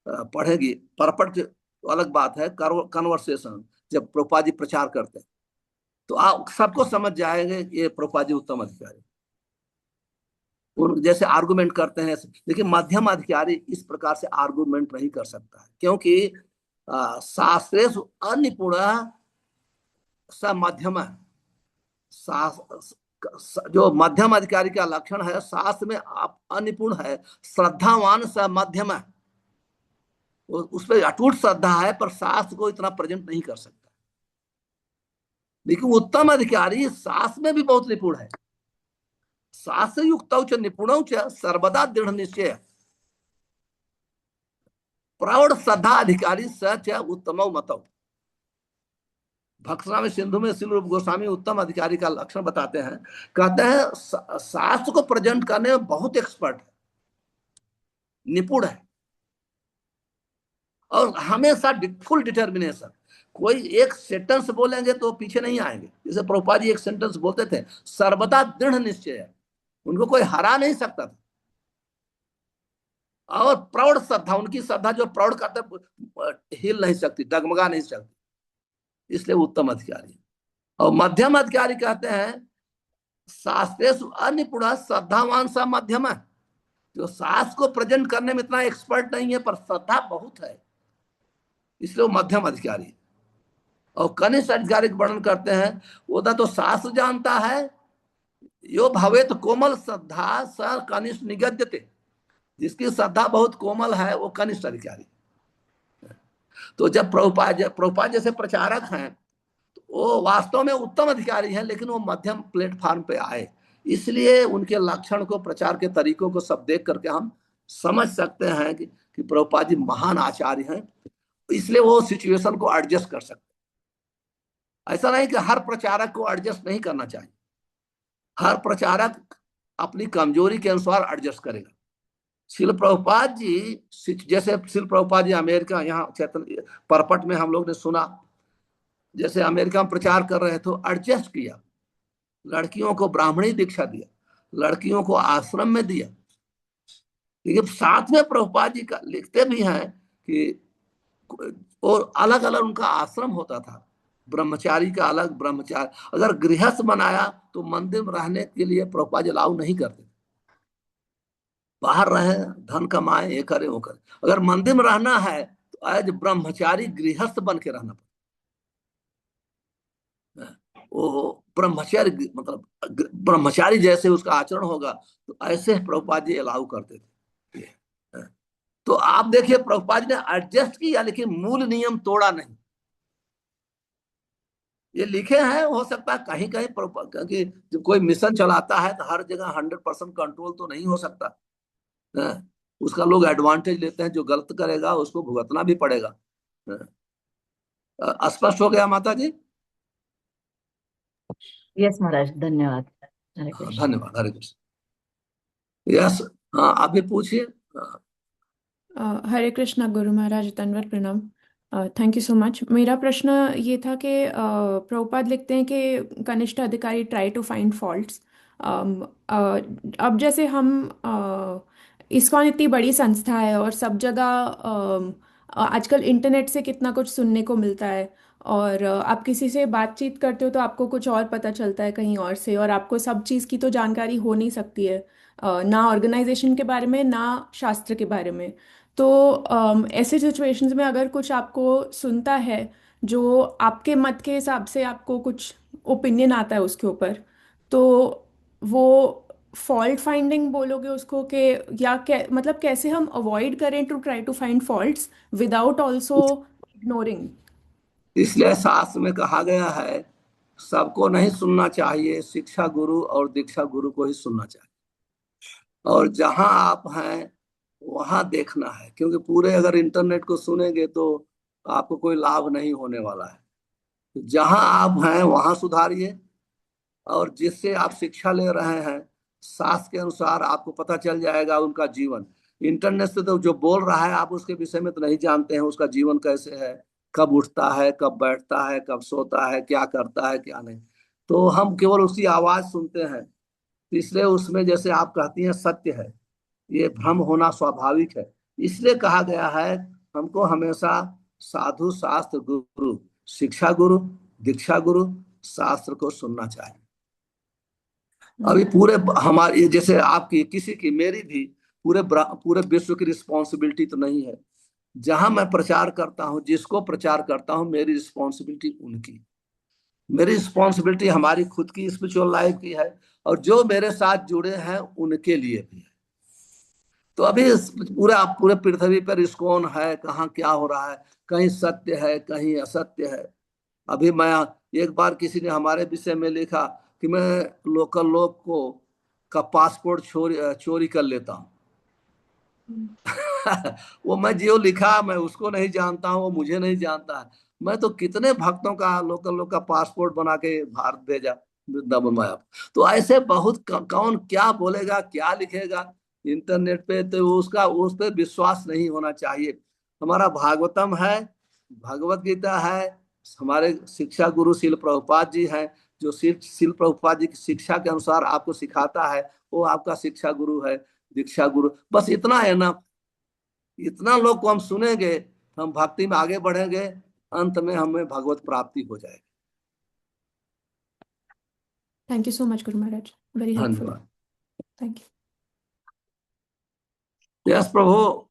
पढ़ेगी, परपट अलग बात है, कन्वर्सेशन जब प्रभुपाद जी प्रचार करते हैं तो आप सबको समझ जाएंगे ये प्रभुपाद जी उत्तम अधिकारी। जैसे आर्गुमेंट करते हैं, लेकिन मध्यम अधिकारी इस प्रकार से आर्गुमेंट नहीं कर सकता है, क्योंकि शास्त्रेषु अनिपुण स मध्यम। जो मध्यम अधिकारी का लक्षण है, शास्त्र में आप अनिपुण है, श्रद्धावान स मध्यम है, उस पर अटूट श्रद्धा है पर शास्त्र को इतना प्रेजेंट नहीं कर सकता। लेकिन उत्तम अधिकारी शास्त्र में भी बहुत निपुण है। शास्त्र युक्त निपुण सर्वदा दृढ़ निश्चय प्रौढ़ श्रद्धा अधिकारी सच उत्तम मतौ। भक्तनाम सिंधु में श्रील रूप गोस्वामी उत्तम अधिकारी का लक्षण बताते हैं। कहते हैं शास्त्र को प्रेजेंट करने में बहुत एक्सपर्ट है, निपुण है, और हमेशा फुल डिटर्मिनेशन। कोई एक सेंटेंस बोलेंगे तो पीछे नहीं आएंगे। जैसे प्रभुपाद जी एक सेंटेंस बोलते थे, सर्वदा दृढ़ निश्चय है, उनको कोई हरा नहीं सकता था। और प्रौढ़ श्रद्धा, उनकी श्रद्धा जो प्रौढ़ करते हिल नहीं सकती, डगमगा नहीं सकती, इसलिए उत्तम अधिकारी। और मध्यम अधिकारी कहते हैं शास्त्रेषु अनिपुण श्रद्धावान सा मध्यम है, जो शास्त्र को प्रेजेंट करने में इतना एक्सपर्ट नहीं है पर श्रद्धा बहुत है, इसलिए वो मध्यम अधिकारी। और कनिष्ठ अधिकारी का वर्णन करते हैं, वो ना तो शास्त्र जानता है यो भवेत कोमल श्रद्धा स कनिष्ठ निगद्यते, जिसकी श्रद्धा बहुत कोमल है वो कनिष्ठ अधिकारी। तो जब प्रभुपाद जैसे प्रचारक हैं तो वो वास्तव में उत्तम अधिकारी हैं, लेकिन वो मध्यम प्लेटफॉर्म पे आए, इसलिए उनके लक्षण को, प्रचार के तरीकों को सब देख करके हम समझ सकते हैं कि प्रभुपाद जी महान आचार्य हैं, इसलिए वो सिचुएशन को एडजस्ट कर सकते हैं। ऐसा नहीं कि हर प्रचारक को एडजस्ट नहीं करना चाहिए, हर प्रचारक अपनी कमजोरी के अनुसार एडजस्ट करेगा। शिल प्रभुपाद जी, जैसे शिल प्रभुपाद जी अमेरिका, यहाँ चैतन्य परपट में हम लोग ने सुना, जैसे अमेरिका में प्रचार कर रहे थे, एडजस्ट किया, लड़कियों को ब्राह्मणी दीक्षा दिया, लड़कियों को आश्रम में दिया। लेकिन साथ में प्रभुपाद जी का लिखते भी हैं कि और अलग अलग उनका आश्रम होता था, ब्रह्मचारी का अलग ब्रह्मचारी, अगर गृहस्थ बनाया तो मंदिर में रहने के लिए प्रभुपाद जी अलाउ नहीं करते, बाहर रहे, धन कमाए, ये करे वो करे। अगर मंदिर में रहना है तो एज ब्रह्मचारी गृहस्थ बन के रहना पड़ता। वो ब्रह्मचारी मतलब ब्रह्मचारी जैसे उसका आचरण होगा तो ऐसे प्रभुपाद जी अलाउ करते थे। तो आप देखिए प्रभुपाद जी ने एडजस्ट किया, लेकिन मूल नियम तोड़ा नहीं। ये लिखे हैं, हो सकता है कहीं कहीं, क्योंकि जब कोई मिशन चलाता है तो हर जगह 100% कंट्रोल तो नहीं हो सकता, उसका लोग एडवांटेज लेते हैं, जो गलत करेगा उसको भुगतना भी पड़ेगा। स्पष्ट हो गया माता जी? यस महाराज, धन्यवाद। हरे कृष्ण। धन्यवाद, हरे कृष्ण। यस, हाँ आप भी पूछिए। हरे कृष्णा गुरु महाराज, दंडवत प्रणाम। Thank you so much. मेरा प्रश्न ये था कि प्रभुपाद लिखते हैं कि कनिष्ठ अधिकारी ट्राई टू फाइंड फॉल्ट्स। अब जैसे हम इस्कॉन इतनी बड़ी संस्था है और सब जगह आजकल इंटरनेट से कितना कुछ सुनने को मिलता है, और आप किसी से बातचीत करते हो तो आपको कुछ और पता चलता है कहीं और से, और आपको सब चीज़ की तो जानकारी हो नहीं सकती है, ना ऑर्गेनाइजेशन के बारे में ना शास्त्र के बारे में। तो ऐसे सिचुएशंस में अगर कुछ आपको सुनता है जो आपके मत के हिसाब से आपको कुछ ओपिनियन आता है उसके ऊपर, तो वो फॉल्ट फाइंडिंग बोलोगे उसको कि, या मतलब कैसे हम अवॉइड करें to try to find faults without also ignoring? इसलिए शास्त्र में कहा गया है सबको नहीं सुनना चाहिए, शिक्षा गुरु और दीक्षा गुरु को ही सुनना चाहिए, और जहां आप हैं वहां देखना है, क्योंकि पूरे अगर इंटरनेट को सुनेंगे तो आपको कोई लाभ नहीं होने वाला है। तो जहां आप हैं वहां सुधारिए, और जिससे आप शिक्षा ले रहे हैं शास्त्र के अनुसार आपको पता चल जाएगा उनका जीवन। इंटरनेट से तो जो बोल रहा है आप उसके विषय में तो नहीं जानते हैं, उसका जीवन कैसे है, कब उठता है, कब बैठता है, कब सोता है, क्या करता है क्या नहीं, तो हम केवल उसकी आवाज सुनते हैं। इसलिए उसमें जैसे आप कहती हैं सत्य है, ये भ्रम होना स्वाभाविक है। इसलिए कहा गया है हमको हमेशा साधु शास्त्र गुरु, शिक्षा गुरु, दीक्षा गुरु, शास्त्र को सुनना चाहिए। अभी पूरे हमारे जैसे आपकी, किसी की, मेरी भी, पूरे विश्व की रिस्पॉन्सिबिलिटी तो नहीं है। जहां मैं प्रचार करता हूं, जिसको प्रचार करता हूं, मेरी रिस्पॉन्सिबिलिटी उनकी, मेरी रिस्पॉन्सिबिलिटी हमारी खुद की स्पिरिचुअल लाइफ की है, और जो मेरे साथ जुड़े हैं उनके लिए भी है। तो अभी पूरे पृथ्वी पर इस्कॉन है, कहाँ क्या हो रहा है, कहीं सत्य है कहीं असत्य है। अभी मैं, एक बार किसी ने हमारे विषय में लिखा कि मैं लोकल लोग का पासपोर्ट चोरी कर लेता हूँ। वो मैं जो लिखा मैं उसको नहीं जानता हूँ, वो मुझे नहीं जानता है। मैं तो कितने भक्तों का, लोकल लोग का पासपोर्ट बना के भारत भेजा, वृंदावन में। तो ऐसे बहुत कौन क्या बोलेगा, क्या लिखेगा इंटरनेट पे, तो उसका उस पर विश्वास नहीं होना चाहिए। हमारा भागवतम है, भगवत गीता है, हमारे शिक्षा गुरु शिल प्रभुपाद जी हैं, जो शिल प्रभुपाद जी की शिक्षा के अनुसार आपको सिखाता है, वो आपका शिक्षा गुरु है, दीक्षा गुरु। बस इतना है ना, इतना लोग को हम सुनेंगे, हम भक्ति में आगे बढ़ेंगे, अंत में हमें भगवत प्राप्ति हो जाएगी। Thank you so much Guru Maharaj, very helpful. धन्यवाद। Thank you. यस प्रभु।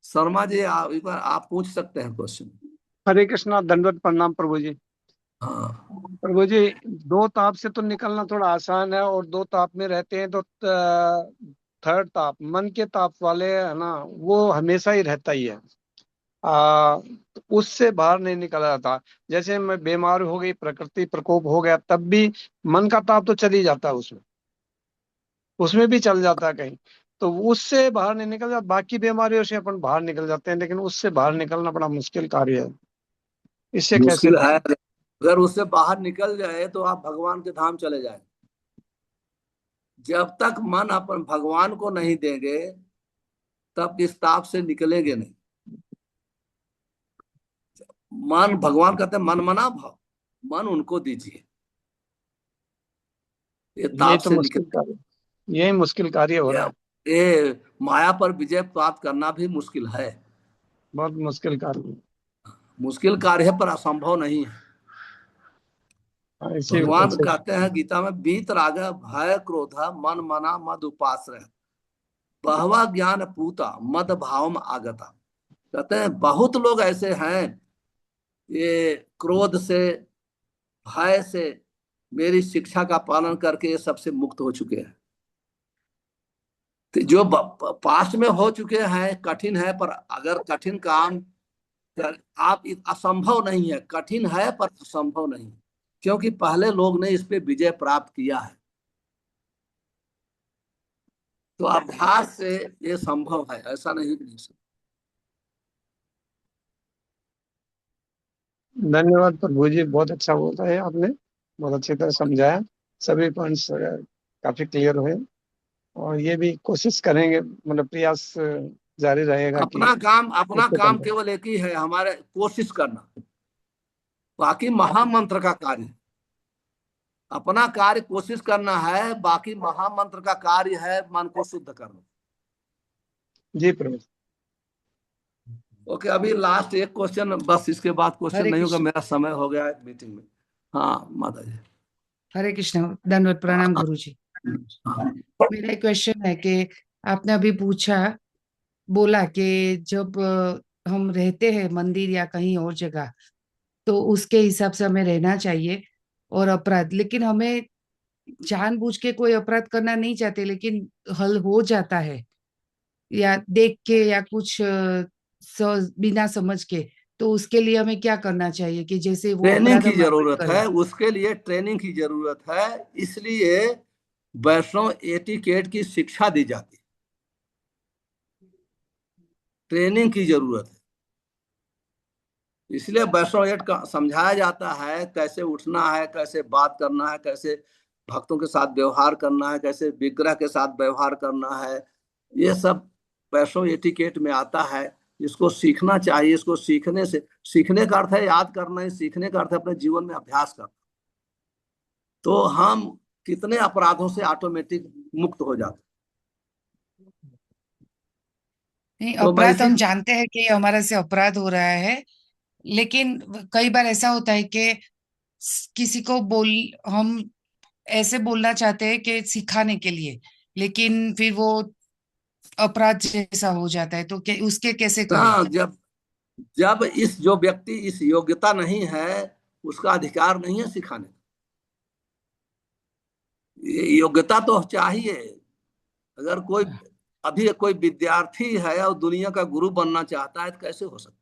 शर्मा जी, आप एक बार आप पूछ सकते हैं क्वेश्चन। हरे कृष्णा, दंडवत प्रणाम प्रभु जी। हाँ प्रभु जी, दो ताप से तो निकलना थोड़ा आसान है, और दो ताप में रहते हैं तो थर्ड ताप, मन के ताप वाले है ना, वो हमेशा ही रहता ही है। तो उससे बाहर नहीं निकला जाता। जैसे मैं बीमार हो गई, प्रकृति प्रकोप हो गया, तब भी मन का ताप तो चल ही जाता है, उसमें उसमें भी चल जाता है कहीं। तो उससे बाहर नहीं निकल जाता। बाकी बीमारियों से अपन बाहर निकल जाते हैं, लेकिन उससे बाहर निकलना बड़ा मुश्किल कार्य है। इससे कैसे मुश्किल है। निकल? अगर उससे बाहर निकल जाए तो आप भगवान के धाम चले जाए। जब तक मन अपन भगवान को नहीं देंगे तब इस ताप से निकलेंगे नहीं। मन, भगवान कहते हैं मन मना भाव, मन उनको दीजिए, ये यही ताप तो से निकल। मुश्किल कार्य, यही मुश्किल कार्य हो ये, रहा है। ये माया पर विजय प्राप्त करना भी मुश्किल है। बहुत मुश्किल कार्य मुश्किल कार्य है पर असंभव नहीं है। है। इसी वजह भगवान से कहते हैं गीता में, बीत राग भय क्रोध मन मना मद उपाश्रय बहवा ज्ञान पूता मद भावम आगता। कहते हैं बहुत लोग ऐसे हैं, ये क्रोध से, भय से मेरी शिक्षा का पालन करके ये सबसे मुक्त हो चुके हैं। तो जो पास्ट में हो चुके हैं, कठिन है, पर अगर कठिन काम आप, असंभव नहीं है, कठिन है पर असंभव नहीं, क्योंकि पहले लोग ने इस पे विजय प्राप्त किया है। तो अभ्यास से ये संभव है, ऐसा नहीं कि नहीं संभव। धन्यवाद प्रभु जी, बहुत अच्छा बोला है आपने, बहुत अच्छी तरह समझाया। सभी पॉइंट्स काफी क्लियर हुए, और ये भी कोशिश करेंगे, मतलब प्रयास जारी रहेगा कि अपना इसको काम कम करें। केवल एक ही है, हमारे कोशिश करना, बाकी महामंत्र का कार्य है। अपना कार्य कोशिश करना है, बाकी महामंत्र का कार्य है मन को शुद्ध करना। जी प्रभु। ओके, अभी लास्ट एक क्वेश्चन बस, इसके बाद क्वेश्चन हरे नहीं होगा, कृष्ण। मेरा समय हो गया है मीटिंग में। हाँ माता जी। हरे कृष्ण, दंडवत प्रणाम गुरु जी। हाँ। मेरा एक क्वेश्चन है कि आपने अभी बोला कि जब हम रहते हैं मंदिर या कहीं और जगह, तो उसके हिसाब से हमें रहना चाहिए, और अपराध, लेकिन हमें जानबूझ के कोई अपराध करना नहीं चाहते, लेकिन हल हो जाता है, या देख के या कुछ बिना समझ के, तो उसके लिए हमें क्या करना चाहिए कि जैसे वो ट्रेनिंग अपराध की हम अवॉइड जरूरत करें? है, उसके लिए ट्रेनिंग की जरूरत है। इसलिए वैष्णव एटिकेट की शिक्षा दी जाती है, ट्रेनिंग की जरूरत है। इसलिए वैष्णव एट का समझाया जाता है, कैसे उठना है, कैसे बात करना है, कैसे भक्तों के साथ व्यवहार करना है, कैसे विग्रह के साथ व्यवहार करना है। ये सब वैष्णव एटिकेट में आता है। इसको सीखना चाहिए। इसको सीखने से, सीखने का अर्थ है याद करना है, सीखने का अर्थ है अपने जीवन में अभ्यास करना। तो हम कितने अपराधों से ऑटोमेटिक मुक्त हो जाते। नहीं, तो मैं अपराध इसी, हम जानते हैं कि हमारे से अपराध हो रहा है, लेकिन कई बार ऐसा होता है कि किसी को हम ऐसे बोलना चाहते हैं कि सिखाने के लिए, लेकिन फिर वो अपराध जैसा हो जाता है, तो उसके कैसे करें? हाँ, जब जब इस जो व्यक्ति इस योग्यता नहीं है, उसका अधिकार नहीं है सिखाने का। ये योग्यता तो चाहिए। अगर कोई, अभी कोई विद्यार्थी है और दुनिया का गुरु बनना चाहता है तो कैसे हो सकता।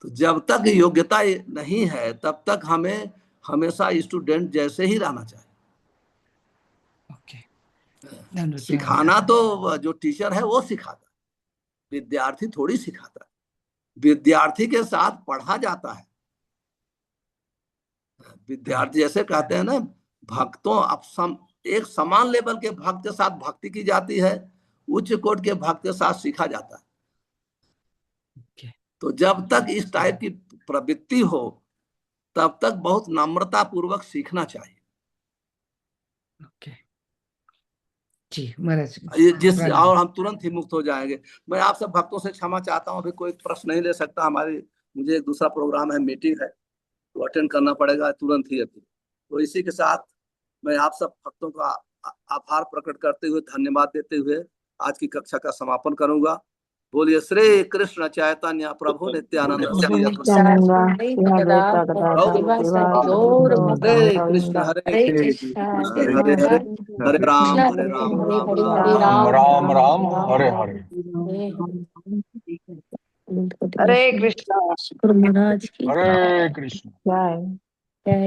तो जब तक योग्यता नहीं है तब तक हमें हमेशा स्टूडेंट जैसे ही रहना चाहिए। ओके, धन्यवाद प्रणाम। सिखाना तो जो टीचर है वो सिखाता है, विद्यार्थी थोड़ी सिखाता है। विद्यार्थी के साथ पढ़ा जाता है। विद्यार्थी जैसे कहते हैं ना, भक्तों एक समान लेवल के भक्त के साथ भक्ति की जाती है, उच्च कोटि के भक्त के साथ सीखा जाता है। ओके, तो जब तक इस टाइप की प्रवृत्ति हो तब तक बहुत नम्रता पूर्वक सीखना चाहिए। ओके जी महाराज, जिस, प्रणाम। और हम तुरंत ही मुक्त हो जाएंगे। मैं आप सब भक्तों से क्षमा चाहता हूँ, अभी कोई प्रश्न नहीं ले सकता। हमारी, मुझे एक दूसरा प्रोग्राम है, मीटिंग है, तो अटेंड करना पड़ेगा तुरंत ही अभी। तो इसी के साथ मैं आप सब भक्तों का आभार प्रकट करते हुए, धन्यवाद देते हुए आज की कक्षा का समापन करूंगा। बोलिए श्री कृष्ण चैतन्य प्रभु नित्यानंद श्री अद्वैत गौर हरे कृष्ण हरे हरे कृष्ण कृष्ण हरे हरे हरे राम हरे राम हरे राम हरे राम राम राम हरे हरे। हरे कृष्णा। गुरु महाराज की हरे कृष्ण। जय।